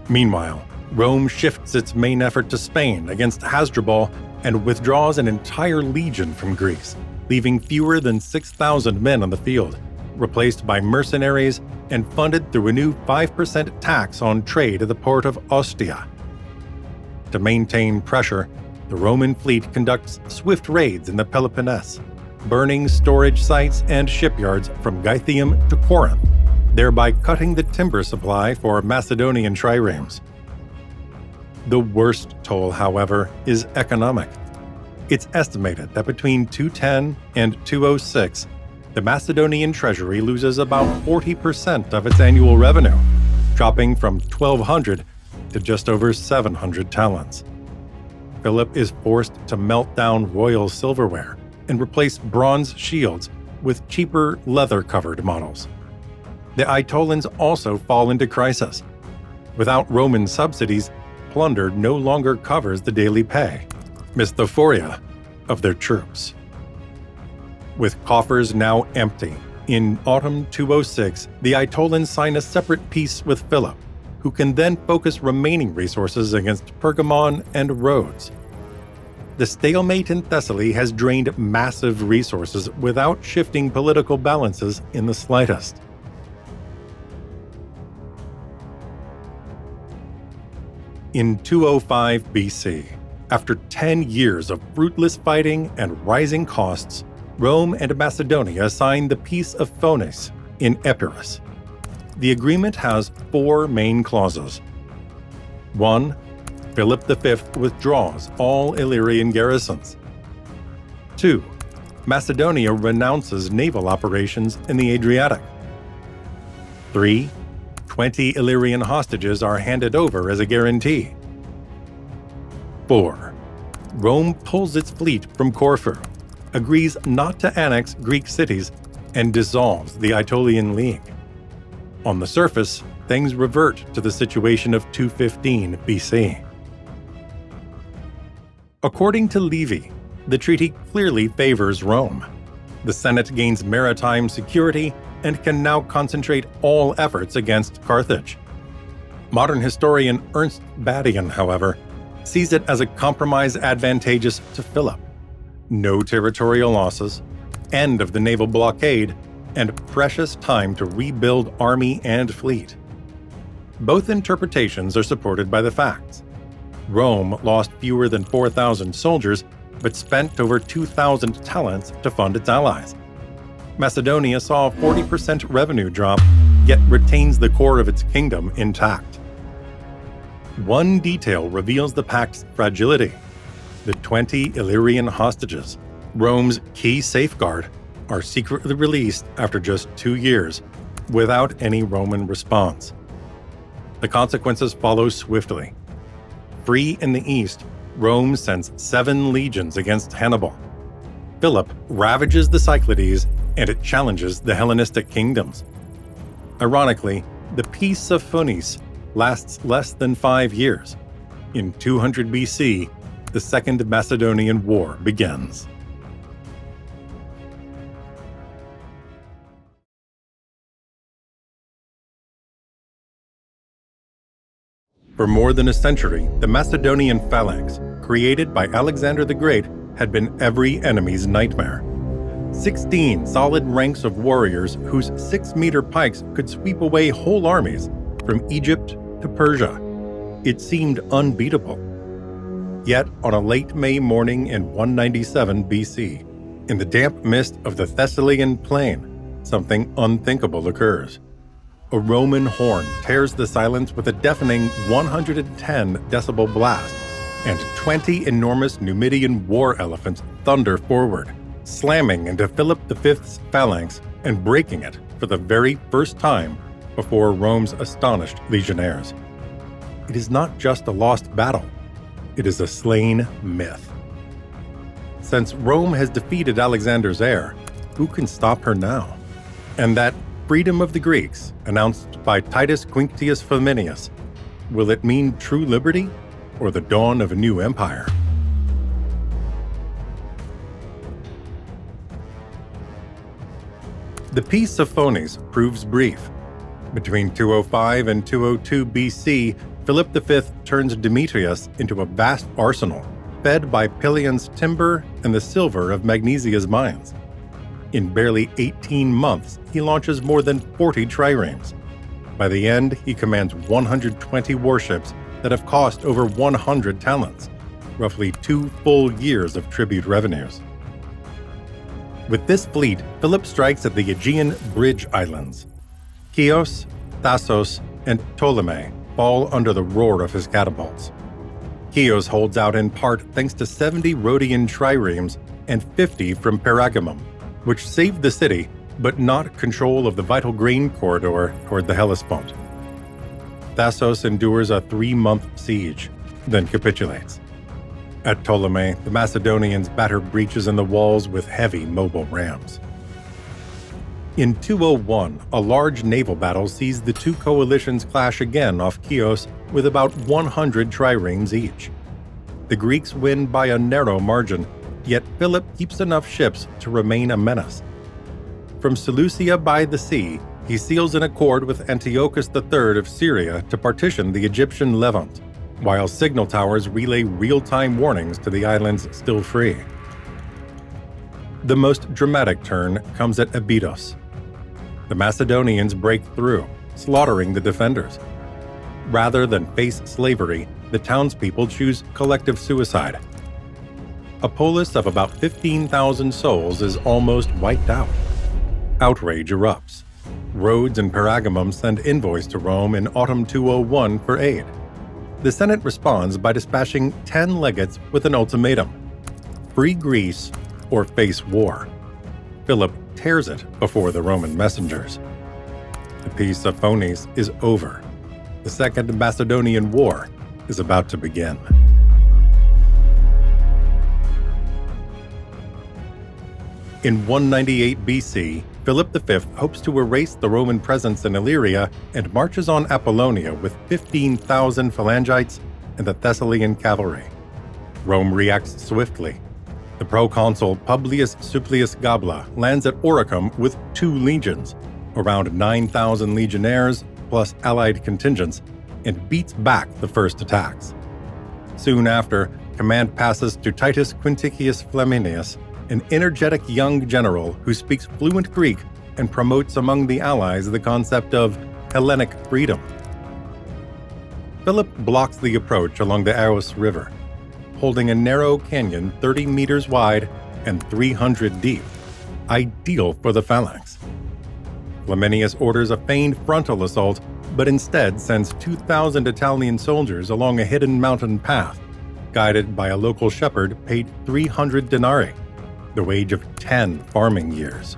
Meanwhile, Rome shifts its main effort to Spain against Hasdrubal and withdraws an entire legion from Greece, leaving fewer than 6,000 men on the field, replaced by mercenaries and funded through a new 5% tax on trade at the port of Ostia. To maintain pressure, the Roman fleet conducts swift raids in the Peloponnese, burning storage sites and shipyards from Gythium to Corinth, thereby cutting the timber supply for Macedonian triremes. The worst toll, however, is economic. It's estimated that between 210 and 206, the Macedonian treasury loses about 40% of its annual revenue, dropping from 1,200 to just over 700 talents. Philip is forced to melt down royal silverware and replace bronze shields with cheaper leather-covered models. The Aetolans also fall into crisis. Without Roman subsidies, plunder no longer covers the daily pay, misthophoroi, of their troops. With coffers now empty, in autumn 206, the Aetolans sign a separate peace with Philip, who can then focus remaining resources against Pergamon and Rhodes. The stalemate in Thessaly has drained massive resources without shifting political balances in the slightest. In 205 BC, after 10 years of fruitless fighting and rising costs, Rome and Macedonia signed the Peace of Phonis in Epirus. The agreement has 4 main clauses. 1. Philip V withdraws all Illyrian garrisons. 2. Macedonia renounces naval operations in the Adriatic. 3. 20 Illyrian hostages are handed over as a guarantee. 4. Rome pulls its fleet from Corfu, agrees not to annex Greek cities, and dissolves the Aetolian League. On the surface, things revert to the situation of 215 BC. According to Livy, the treaty clearly favors Rome. The Senate gains maritime security and can now concentrate all efforts against Carthage. Modern historian Ernst Badian, however, sees it as a compromise advantageous to Philip. No territorial losses, end of the naval blockade, and precious time to rebuild army and fleet. Both interpretations are supported by the facts. Rome lost fewer than 4,000 soldiers, but spent over 2,000 talents to fund its allies. Macedonia saw a 40% revenue drop, yet retains the core of its kingdom intact. One detail reveals the pact's fragility: the 20 Illyrian hostages, Rome's key safeguard, are secretly released after just 2 years, without any Roman response. The consequences follow swiftly. Free in the east, Rome sends 7 legions against Hannibal. Philip ravages the Cyclades, and it challenges the Hellenistic kingdoms. Ironically, the Peace of Phonis lasts less than 5 years. In 200 BC, the Second Macedonian War begins. For more than a century, the Macedonian phalanx, created by Alexander the Great, had been every enemy's nightmare. 16 solid ranks of warriors whose 6-meter pikes could sweep away whole armies from Egypt to Persia. It seemed unbeatable. Yet, on a late May morning in 197 BC, in the damp mist of the Thessalian plain, something unthinkable occurs. A Roman horn tears the silence with a deafening 110 decibel blast, and 20 enormous Numidian war elephants thunder forward, slamming into Philip V's phalanx and breaking it for the very first time before Rome's astonished legionnaires. It is not just a lost battle, it is a slain myth. Since Rome has defeated Alexander's heir, who can stop her now? And that freedom of the Greeks, announced by Titus Quinctius Flaminius, will it mean true liberty or the dawn of a new empire? The Peace of Phonis proves brief. Between 205 and 202 BC, Philip V turns Demetrius into a vast arsenal, fed by Pilion's timber and the silver of Magnesia's mines. In barely 18 months, he launches more than 40 triremes. By the end, he commands 120 warships that have cost over 100 talents, roughly 2 full years of tribute revenues. With this fleet, Philip strikes at the Aegean Bridge Islands. Chios, Thasos, and Ptolemy fall under the roar of his catapults. Chios holds out in part thanks to 70 Rhodian triremes and 50 from Pergamum, which saved the city but not control of the vital grain corridor toward the Hellespont. Thasos endures a 3-month siege, then capitulates. At Ptolemy, the Macedonians batter breaches in the walls with heavy mobile rams. In 201, a large naval battle sees the two coalitions clash again off Chios with about 100 triremes each. The Greeks win by a narrow margin, yet Philip keeps enough ships to remain a menace. From Seleucia by the sea, he seals an accord with Antiochus III of Syria to partition the Egyptian Levant, while signal towers relay real-time warnings to the islands still free. The most dramatic turn comes at Abydos. The Macedonians break through, slaughtering the defenders. Rather than face slavery, the townspeople choose collective suicide. A polis of about 15,000 souls is almost wiped out. Outrage erupts. Rhodes and Pergamum send envoys to Rome in autumn 201 for aid. The Senate responds by dispatching 10 legates with an ultimatum: free Greece or face war. Philip tears it before the Roman messengers. The peace of Phonis is over. The Second Macedonian War is about to begin. In 198 BC, Philip V hopes to erase the Roman presence in Illyria and marches on Apollonia with 15,000 phalangites and the Thessalian cavalry. Rome reacts swiftly. The proconsul Publius Supplius Gabla lands at Oricum with 2 legions, around 9,000 legionnaires plus allied contingents, and beats back the first attacks. Soon after, command passes to Titus Quinticius Flaminius, an energetic young general who speaks fluent Greek and promotes among the allies the concept of Hellenic freedom. Philip blocks the approach along the Aros River, holding a narrow canyon 30 meters wide and 300 deep, ideal for the phalanx. Flaminius orders a feigned frontal assault, but instead sends 2,000 Italian soldiers along a hidden mountain path, guided by a local shepherd paid 300 denarii, the wage of 10 farming years.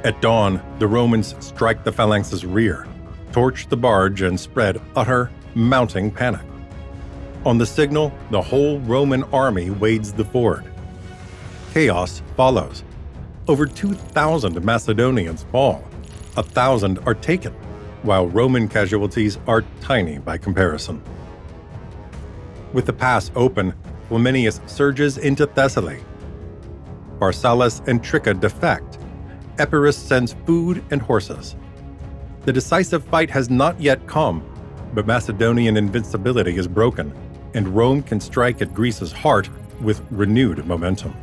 At dawn, the Romans strike the phalanx's rear, torch the barge, and spread utter, mounting panic. On the signal, the whole Roman army wades the ford. Chaos follows. Over 2,000 Macedonians fall. 1,000 are taken, while Roman casualties are tiny by comparison. With the pass open, Flaminius surges into Thessaly. Pharsalus and Tricca defect. Epirus sends food and horses. The decisive fight has not yet come, but Macedonian invincibility is broken, and Rome can strike at Greece's heart with renewed momentum.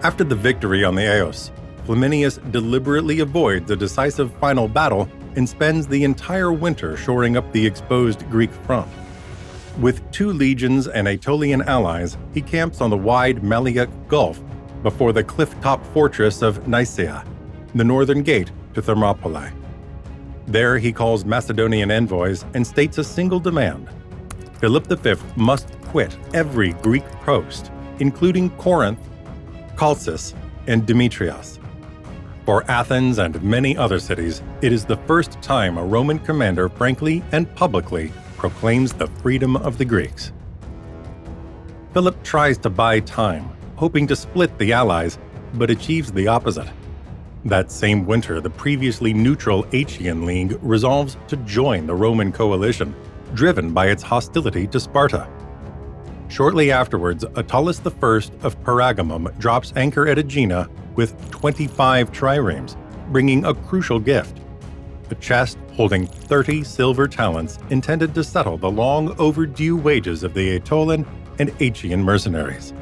After the victory on the Aos, Flaminius deliberately avoids a decisive final battle and spends the entire winter shoring up the exposed Greek front. With 2 legions and Aetolian allies, he camps on the wide Maliac Gulf before the cliff-top fortress of Nicaea, the northern gate to Thermopylae. There he calls Macedonian envoys and states a single demand: Philip V must quit every Greek post, including Corinth, Chalcis, and Demetrios. For Athens and many other cities, it is the first time a Roman commander frankly and publicly proclaims the freedom of the Greeks. Philip tries to buy time, hoping to split the allies, but achieves the opposite. That same winter, the previously neutral Achaean League resolves to join the Roman coalition, driven by its hostility to Sparta. Shortly afterwards, Attalus I of Pergamum drops anchor at Aegina with 25 triremes, bringing a crucial gift: a chest holding 30 silver talents intended to settle the long overdue wages of the Aetolian and Achaean mercenaries.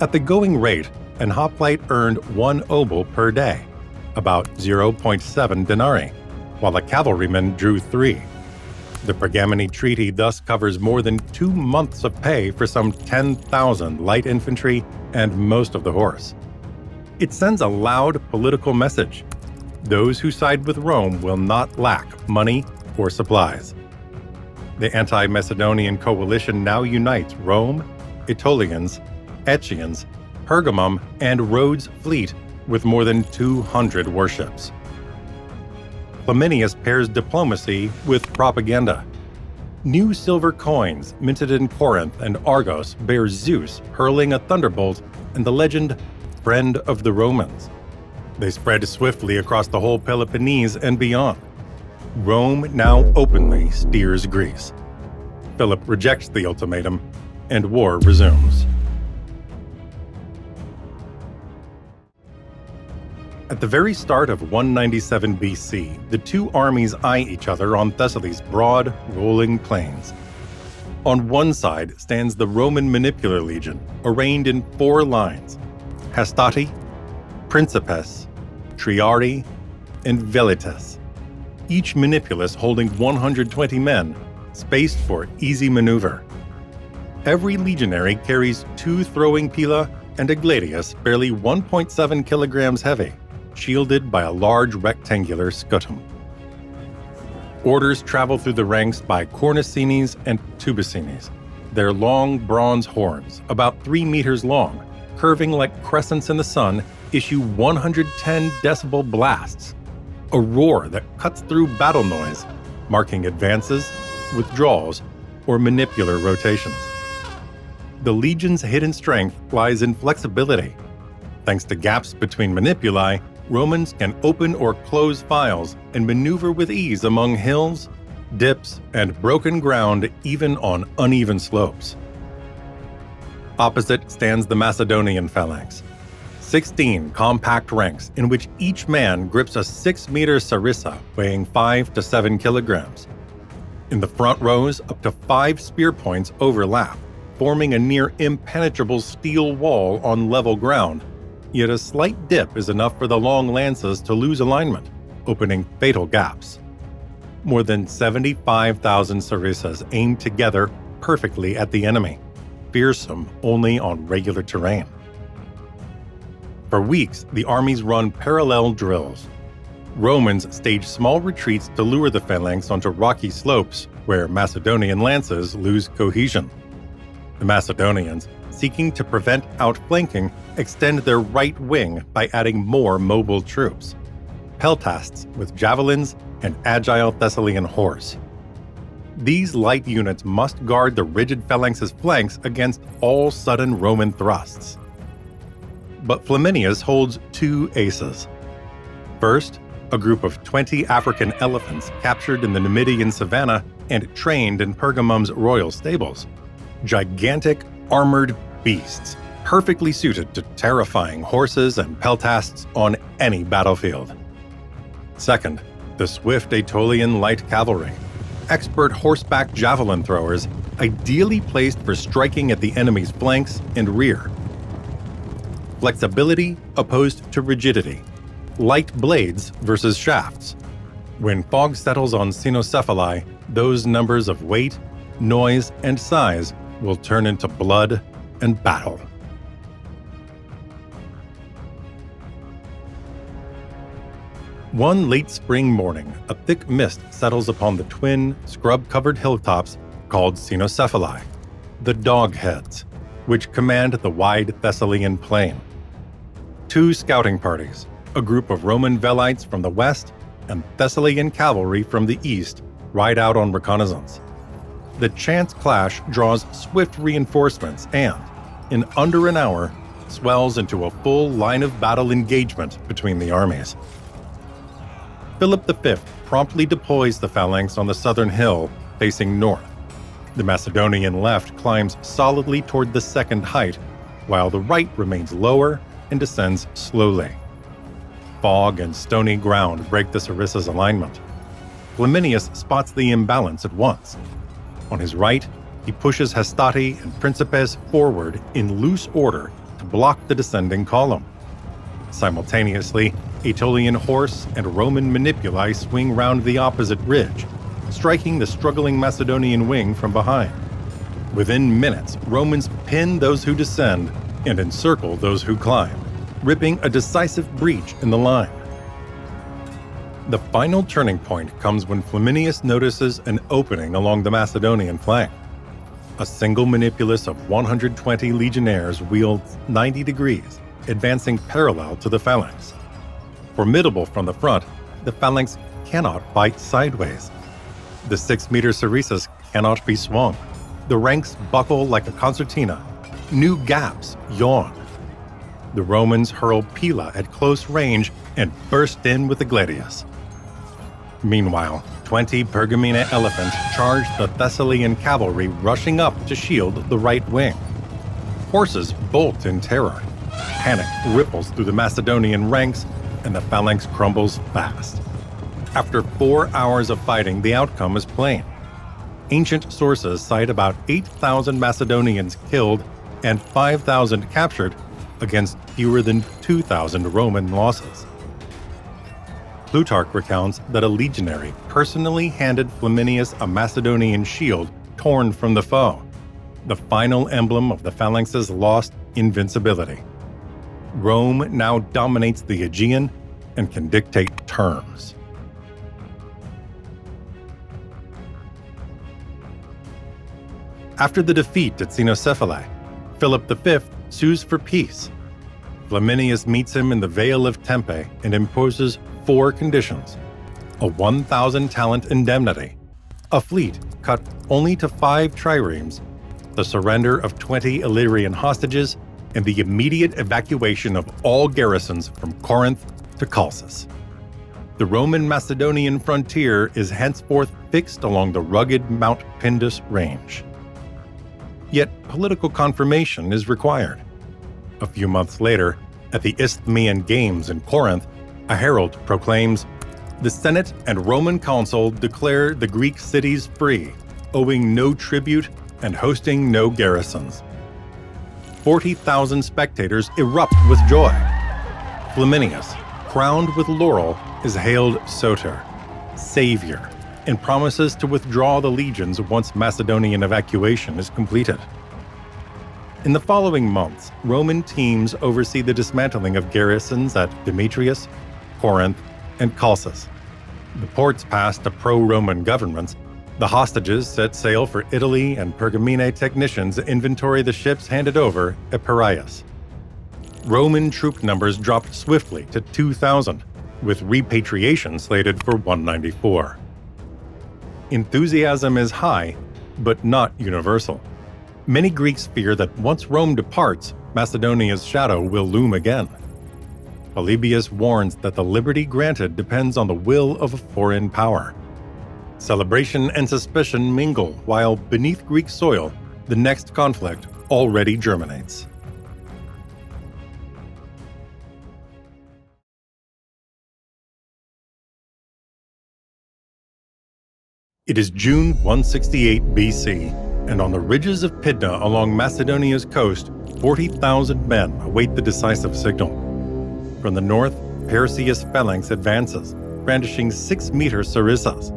At the going rate, an hoplite earned 1 obol per day, about 0.7 denarii, while a cavalryman drew 3. The Pergamene Treaty thus covers more than 2 months of pay for some 10,000 light infantry and most of the horse. It sends a loud political message. Those who side with Rome will not lack money or supplies. The anti-Macedonian coalition now unites Rome, Aetolians, Aegeans, Pergamum, and Rhodes fleet with more than 200 warships. Flaminius pairs diplomacy with propaganda. New silver coins minted in Corinth and Argos bear Zeus hurling a thunderbolt and the legend, Friend of the Romans. They spread swiftly across the whole Peloponnese and beyond. Rome now openly steers Greece. Philip rejects the ultimatum, and war resumes. At the very start of 197 BC, the two armies eye each other on Thessaly's broad, rolling plains. On one side stands the Roman Manipular Legion, arrayed in 4 lines: Hastati, Principes, Triarii, and Velites, each manipulus holding 120 men, spaced for easy maneuver. Every legionary carries 2 throwing pila and a gladius barely 1.7 kilograms heavy, shielded by a large rectangular scutum. Orders travel through the ranks by cornicines and tubicines. Their long bronze horns, about 3 meters long, curving like crescents in the sun, issue 110 decibel blasts, a roar that cuts through battle noise, marking advances, withdrawals, or manipular rotations. The legion's hidden strength lies in flexibility. Thanks to gaps between manipuli, Romans can open or close files and maneuver with ease among hills, dips, and broken ground even on uneven slopes. Opposite stands the Macedonian phalanx, 16 compact ranks in which each man grips a 6-meter sarissa weighing 5 to 7 kilograms. In the front rows, up to 5 spear points overlap, forming a near impenetrable steel wall on level ground. Yet a slight dip is enough for the long lances to lose alignment, opening fatal gaps. More than 75,000 sarissas aim together perfectly at the enemy, fearsome only on regular terrain. For weeks, the armies run parallel drills. Romans stage small retreats to lure the phalanx onto rocky slopes where Macedonian lances lose cohesion. The Macedonians, seeking to prevent outflanking, extend their right wing by adding more mobile troops, peltasts with javelins and agile Thessalian horse. These light units must guard the rigid phalanx's flanks against all sudden Roman thrusts. But Flaminius holds 2 aces. First, a group of 20 African elephants captured in the Numidian savannah and trained in Pergamum's royal stables. Gigantic, armored beasts, perfectly suited to terrifying horses and peltasts on any battlefield. Second, the swift Aetolian light cavalry, expert horseback javelin throwers, ideally placed for striking at the enemy's flanks and rear. Flexibility opposed to rigidity, light blades versus shafts. When fog settles on cynocephali, those numbers of weight, noise, and size will turn into blood and battle. One late spring morning, a thick mist settles upon the twin, scrub-covered hilltops called cynocephali, the dogheads, which command the wide Thessalian plain. 2 scouting parties, a group of Roman velites from the west and Thessalian cavalry from the east, ride out on reconnaissance. The chance clash draws swift reinforcements and, in under an hour, swells into a full line-of-battle engagement between the armies. Philip V promptly deploys the phalanx on the southern hill, facing north. The Macedonian left climbs solidly toward the second height, while the right remains lower and descends slowly. Fog and stony ground break the sarissa's alignment. Flaminius spots the imbalance at once. On his right, he pushes Hastati and Principes forward in loose order to block the descending column. Simultaneously, Aetolian horse and Roman manipuli swing round the opposite ridge, striking the struggling Macedonian wing from behind. Within minutes, Romans pin those who descend and encircle those who climb, ripping a decisive breach in the line. The final turning point comes when Flaminius notices an opening along the Macedonian flank. A single manipulus of 120 legionnaires wields 90 degrees, advancing parallel to the phalanx. Formidable from the front, the phalanx cannot fight sideways. The 6-meter sarissas cannot be swung. The ranks buckle like a concertina. New gaps yawn. The Romans hurl pila at close range and burst in with the gladius. Meanwhile, 20 Pergamena elephants charge the Thessalian cavalry, rushing up to shield the right wing. Horses bolt in terror. Panic ripples through the Macedonian ranks, and the phalanx crumbles fast. After 4 hours of fighting, the outcome is plain. Ancient sources cite about 8,000 Macedonians killed and 5,000 captured against fewer than 2,000 Roman losses. Plutarch recounts that a legionary personally handed Flaminius a Macedonian shield torn from the foe, the final emblem of the phalanx's lost invincibility. Rome now dominates the Aegean and can dictate terms. After the defeat at Cynocephalae, Philip V sues for peace. Flaminius meets him in the Vale of Tempe and imposes 4 conditions: a 1,000 talent indemnity, a fleet cut only to 5 triremes, the surrender of 20 Illyrian hostages, and the immediate evacuation of all garrisons from Corinth to Chalcis. The Roman-Macedonian frontier is henceforth fixed along the rugged Mount Pindus range. Yet political confirmation is required. A few months later, at the Isthmian Games in Corinth, a herald proclaims, "The Senate and Roman Consul declare the Greek cities free, owing no tribute and hosting no garrisons." 40,000 spectators erupt with joy. Flaminius, crowned with laurel, is hailed Soter, savior, and promises to withdraw the legions once Macedonian evacuation is completed. In the following months, Roman teams oversee the dismantling of garrisons at Demetrius, Corinth, and Chalcis. The ports pass to pro-Roman governments. The hostages set sail for Italy, and Pergamene technicians inventory the ships handed over at Piraeus. Roman troop numbers dropped swiftly to 2,000, with repatriation slated for 194. Enthusiasm is high, but not universal. Many Greeks fear that once Rome departs, Macedonia's shadow will loom again. Polybius warns that the liberty granted depends on the will of a foreign power. Celebration and suspicion mingle, while beneath Greek soil, the next conflict already germinates. It is June 168 BC, and on the ridges of Pydna along Macedonia's coast, 40,000 men await the decisive signal. From the north, Perseus' phalanx advances, brandishing 6-meter sarissas.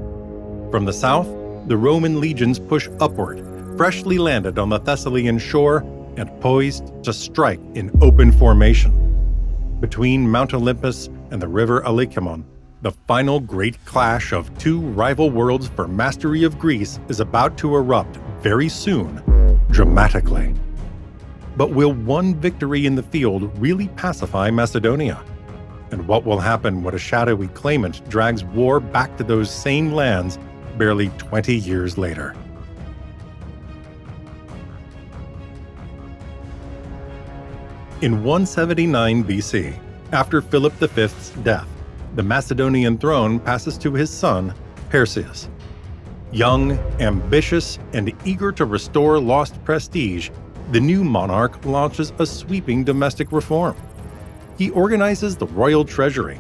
From the south, the Roman legions push upward, freshly landed on the Thessalian shore and poised to strike in open formation. Between Mount Olympus and the river Alicamon, the final great clash of 2 rival worlds for mastery of Greece is about to erupt very soon, dramatically. But will one victory in the field really pacify Macedonia? And what will happen when a shadowy claimant drags war back to those same lands barely 20 years later? In 179 BC, after Philip V's death, the Macedonian throne passes to his son, Perseus. Young, ambitious, and eager to restore lost prestige, the new monarch launches a sweeping domestic reform. He organizes the royal treasury,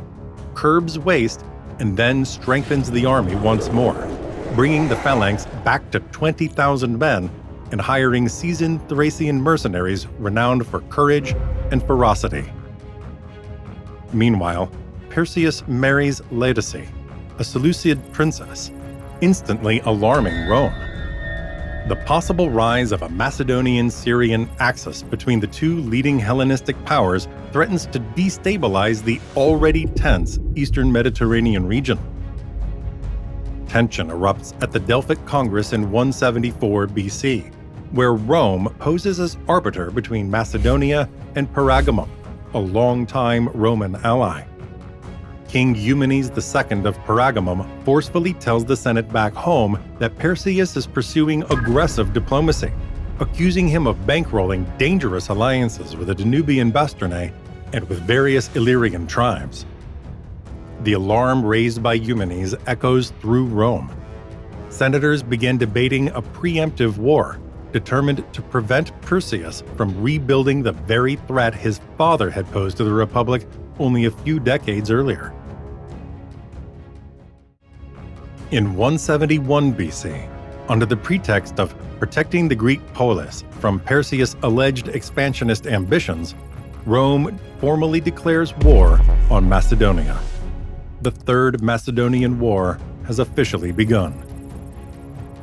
curbs waste, and then strengthens the army once more, bringing the phalanx back to 20,000 men and hiring seasoned Thracian mercenaries renowned for courage and ferocity. Meanwhile, Perseus marries Laodice, a Seleucid princess. instantly alarming Rome. The possible rise of a Macedonian-Syrian axis between the two leading Hellenistic powers threatens to destabilize the already tense eastern Mediterranean region. Tension erupts at the Delphic Congress in 174 BC, where Rome poses as arbiter between Macedonia and Pergamum, a longtime Roman ally. King Eumenes II of Pergamum forcefully tells the Senate back home that Perseus is pursuing aggressive diplomacy, accusing him of bankrolling dangerous alliances with the Danubian Bastarnae and with various Illyrian tribes. The alarm raised by Eumenes echoes through Rome. Senators began debating a preemptive war, determined to prevent Perseus from rebuilding the very threat his father had posed to the Republic only a few decades earlier. In 171 BC, under the pretext of protecting the Greek polis from Perseus' alleged expansionist ambitions, Rome formally declares war on Macedonia. The Third Macedonian War has officially begun.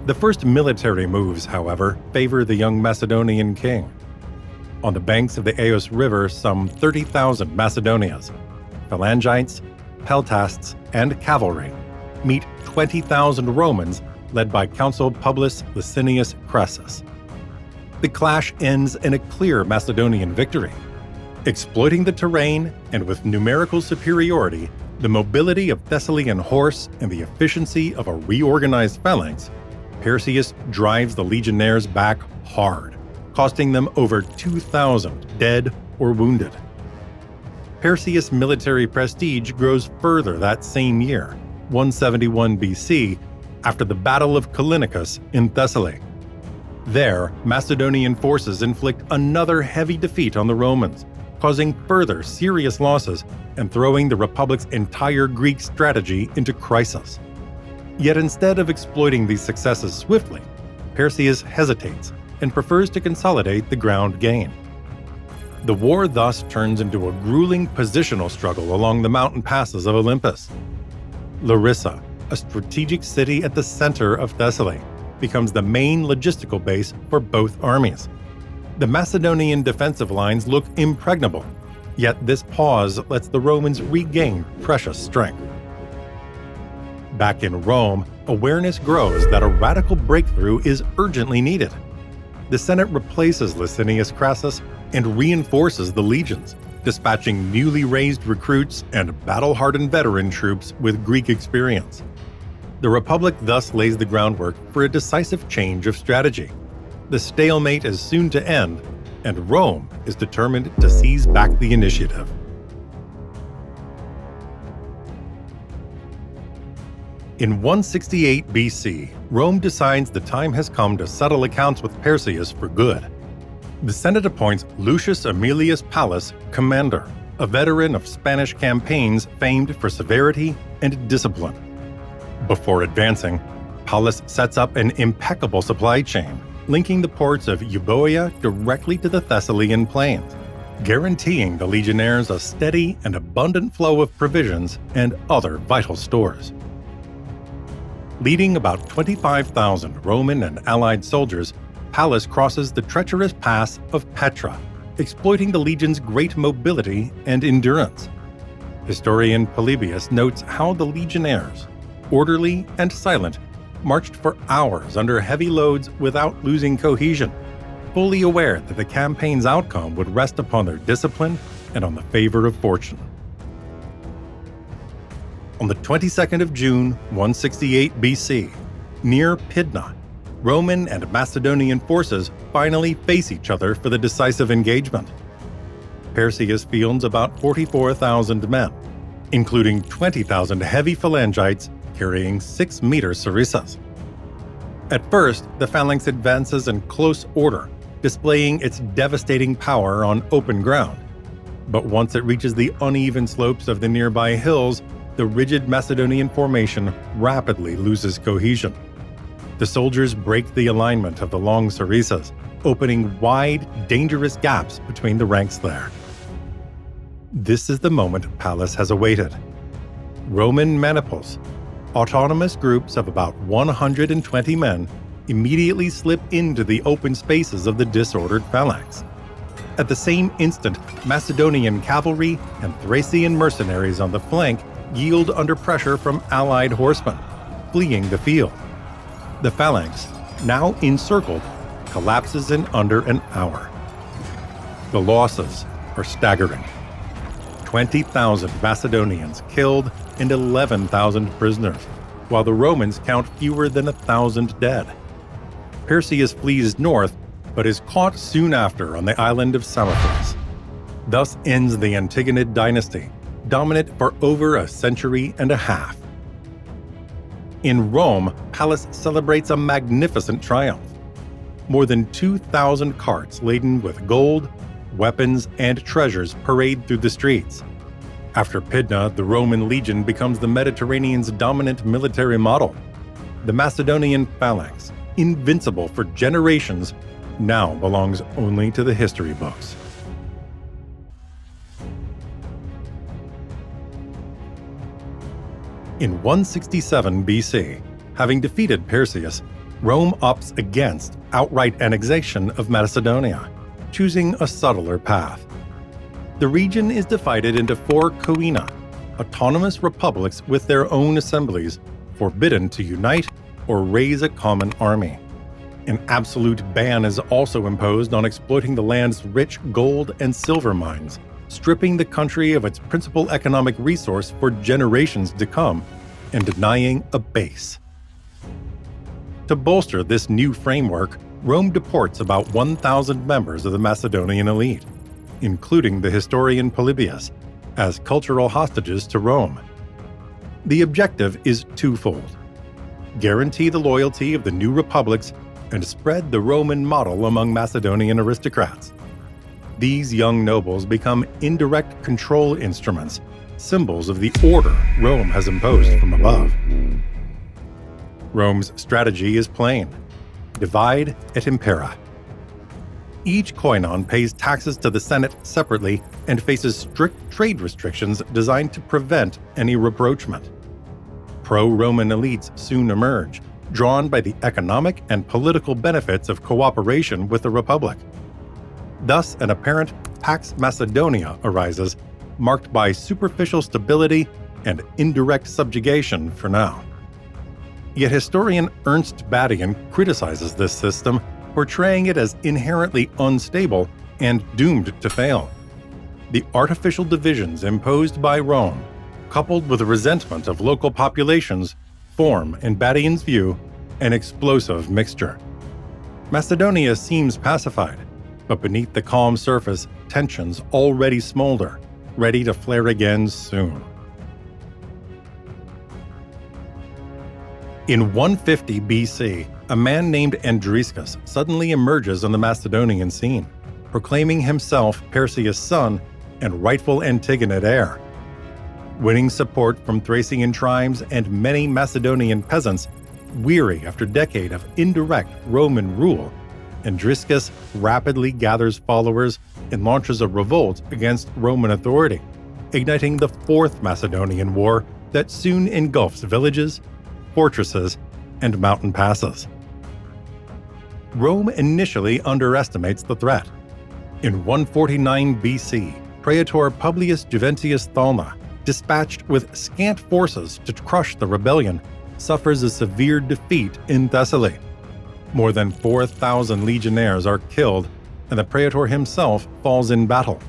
The first military moves, however, favor the young Macedonian king. On the banks of the Aeos River, some 30,000 Macedonians, phalangites, peltasts, and cavalry meet 20,000 Romans led by Consul Publius Licinius Crassus. The clash ends in a clear Macedonian victory. Exploiting the terrain and with numerical superiority, the mobility of Thessalian horse, and the efficiency of a reorganized phalanx, Perseus drives the legionnaires back hard, costing them over 2,000 dead or wounded. Perseus' military prestige grows further that same year, 171 BC, after the Battle of Callinicus in Thessaly. There, Macedonian forces inflict another heavy defeat on the Romans, causing further serious losses and throwing the Republic's entire Greek strategy into crisis. Yet instead of exploiting these successes swiftly, Perseus hesitates and prefers to consolidate the ground gained. The war thus turns into a grueling positional struggle along the mountain passes of Olympus. Larissa, a strategic city at the center of Thessaly, becomes the main logistical base for both armies. The Macedonian defensive lines look impregnable, yet this pause lets the Romans regain precious strength. Back in Rome, awareness grows that a radical breakthrough is urgently needed. The Senate replaces Licinius Crassus and reinforces the legions, dispatching newly raised recruits and battle-hardened veteran troops with Greek experience. The Republic thus lays the groundwork for a decisive change of strategy. The stalemate is soon to end, and Rome is determined to seize back the initiative. In 168 BC, Rome decides the time has come to settle accounts with Perseus for good. The Senate appoints Lucius Aemilius Pallas commander, a veteran of Spanish campaigns famed for severity and discipline. Before advancing, Pallas sets up an impeccable supply chain, linking the ports of Euboea directly to the Thessalian plains, guaranteeing the legionnaires a steady and abundant flow of provisions and other vital stores. Leading about 25,000 Roman and allied soldiers, Pallas crosses the treacherous pass of Petra, exploiting the legion's great mobility and endurance. Historian Polybius notes how the legionnaires, orderly and silent, marched for hours under heavy loads without losing cohesion, fully aware that the campaign's outcome would rest upon their discipline and on the favor of fortune. On the 22nd of June, 168 BC, near Pydna, Roman and Macedonian forces finally face each other for the decisive engagement. Perseus fields about 44,000 men, including 20,000 heavy phalangites carrying 6-meter sarissas. At first, the phalanx advances in close order, displaying its devastating power on open ground. But once it reaches the uneven slopes of the nearby hills, the rigid Macedonian formation rapidly loses cohesion. The soldiers break the alignment of the long sarissas, opening wide, dangerous gaps between the ranks there. This is the moment Pallas has awaited. Roman maniples, autonomous groups of about 120 men immediately slip into the open spaces of the disordered phalanx. At the same instant, Macedonian cavalry and Thracian mercenaries on the flank yield under pressure from allied horsemen, fleeing the field. The phalanx, now encircled, collapses in under an hour. The losses are staggering. 20,000 Macedonians killed and 11,000 prisoners, while the Romans count fewer than 1,000 dead. Perseus flees north, but is caught soon after on the island of Samothrace. Thus ends the Antigonid dynasty, dominant for over a century and a half. In Rome, Pallas celebrates a magnificent triumph. More than 2,000 carts laden with gold, weapons, and treasures parade through the streets. After Pydna, the Roman legion becomes the Mediterranean's dominant military model. The Macedonian phalanx, invincible for generations, now belongs only to the history books. In 167 BC, having defeated Perseus, Rome opts against outright annexation of Macedonia, choosing a subtler path. The region is divided into 4 koina, autonomous republics with their own assemblies, forbidden to unite or raise a common army. An absolute ban is also imposed on exploiting the land's rich gold and silver mines, stripping the country of its principal economic resource for generations to come, and denying a base. To bolster this new framework, Rome deports about 1,000 members of the Macedonian elite, including the historian Polybius, as cultural hostages to Rome. The objective is twofold: guarantee the loyalty of the new republics and spread the Roman model among Macedonian aristocrats. These young nobles become indirect control instruments, symbols of the order Rome has imposed from above. Rome's strategy is plain: divide et impera. Each koinon pays taxes to the Senate separately and faces strict trade restrictions designed to prevent any rapprochement. Pro-Roman elites soon emerge, drawn by the economic and political benefits of cooperation with the Republic. Thus, an apparent Pax Macedonia arises, marked by superficial stability and indirect subjugation for now. Yet historian Ernst Badian criticizes this system, portraying it as inherently unstable and doomed to fail. The artificial divisions imposed by Rome, coupled with the resentment of local populations, form, in Badian's view, an explosive mixture. Macedonia seems pacified, but beneath the calm surface, tensions already smolder, ready to flare again soon. In 150 BC, a man named Andriscus suddenly emerges on the Macedonian scene, proclaiming himself Perseus' son and rightful Antigonid heir. Winning support from Thracian tribes and many Macedonian peasants, weary after a decade of indirect Roman rule, Andriscus rapidly gathers followers and launches a revolt against Roman authority, igniting the Fourth Macedonian War that soon engulfs villages, fortresses, and mountain passes. Rome initially underestimates the threat. In 149 BC, Praetor Publius Juventius Thalna, dispatched with scant forces to crush the rebellion, suffers a severe defeat in Thessaly. More than 4,000 legionnaires are killed, and the praetor himself falls in battle.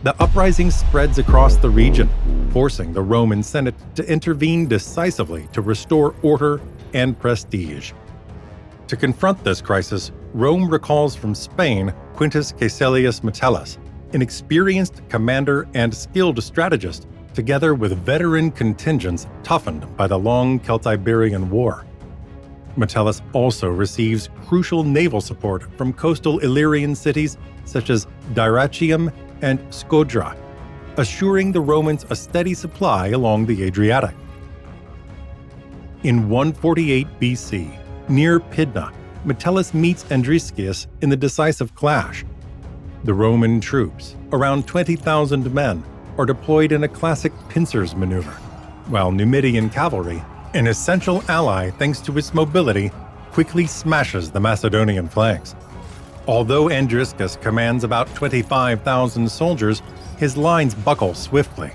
The uprising spreads across the region, forcing the Roman Senate to intervene decisively to restore order and prestige. To confront this crisis, Rome recalls from Spain Quintus Caecilius Metellus, an experienced commander and skilled strategist, together with veteran contingents toughened by the long Celtiberian War. Metellus also receives crucial naval support from coastal Illyrian cities such as Dyrrhachium and Scodra, assuring the Romans a steady supply along the Adriatic. In 148 BC, near Pydna, Metellus meets Andriscus in the decisive clash. The Roman troops, around 20,000 men, are deployed in a classic pincers maneuver, while Numidian cavalry, An essential ally thanks to its mobility, quickly smashes the Macedonian flanks. Although Andriscus commands about 25,000 soldiers, his lines buckle swiftly.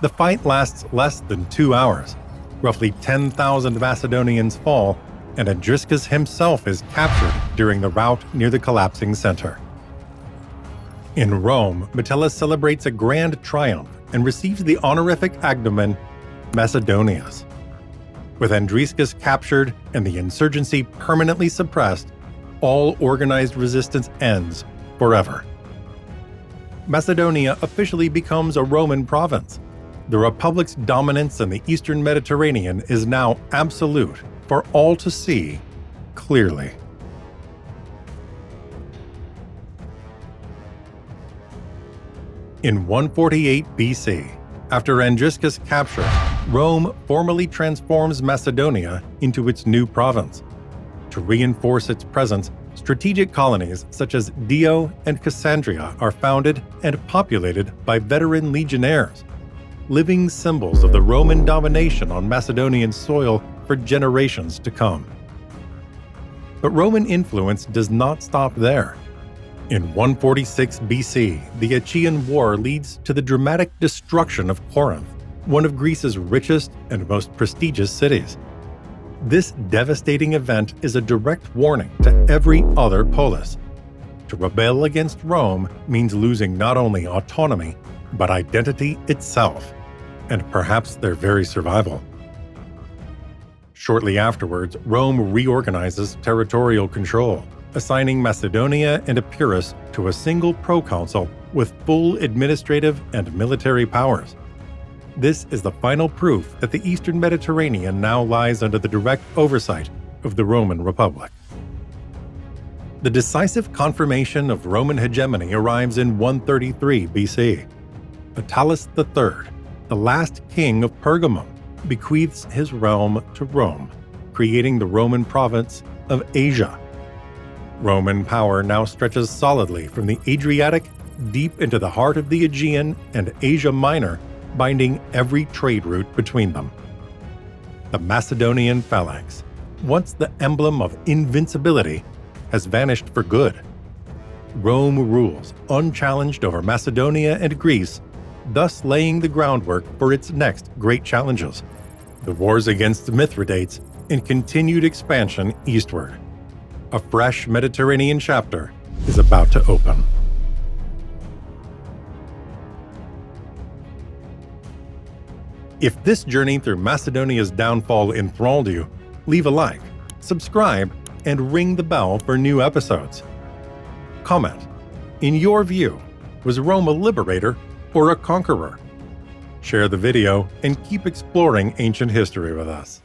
The fight lasts less than 2 hours. Roughly 10,000 Macedonians fall, and Andriscus himself is captured during the rout near the collapsing center. In Rome, Metellus celebrates a grand triumph and receives the honorific agnomen Macedonius. With Andriscus captured and the insurgency permanently suppressed, all organized resistance ends forever. Macedonia officially becomes a Roman province. The Republic's dominance in the Eastern Mediterranean is now absolute for all to see clearly. In 148 BC, after Andriscus' capture, Rome formally transforms Macedonia into its new province. To reinforce its presence, strategic colonies such as Dio and Cassandria are founded and populated by veteran legionnaires, living symbols of the Roman domination on Macedonian soil for generations to come. But Roman influence does not stop there. In 146 BC, the Achaean War leads to the dramatic destruction of Corinth, one of Greece's richest and most prestigious cities. This devastating event is a direct warning to every other polis. To rebel against Rome means losing not only autonomy, but identity itself, and perhaps their very survival. Shortly afterwards, Rome reorganizes territorial control, assigning Macedonia and Epirus to a single proconsul with full administrative and military powers. This is the final proof that the Eastern Mediterranean now lies under the direct oversight of the Roman Republic. The decisive confirmation of Roman hegemony arrives in 133 BC. Attalus III, the last king of Pergamum, bequeaths his realm to Rome, creating the Roman province of Asia. Roman power now stretches solidly from the Adriatic deep into the heart of the Aegean and Asia Minor, binding every trade route between them. The Macedonian phalanx, once the emblem of invincibility, has vanished for good. Rome rules unchallenged over Macedonia and Greece, thus laying the groundwork for its next great challenges: the wars against the Mithridates and continued expansion eastward. A fresh Mediterranean chapter is about to open. If this journey through Macedonia's downfall enthralled you, leave a like, subscribe, and ring the bell for new episodes. Comment: in your view, was Rome a liberator or a conqueror? Share the video and keep exploring ancient history with us.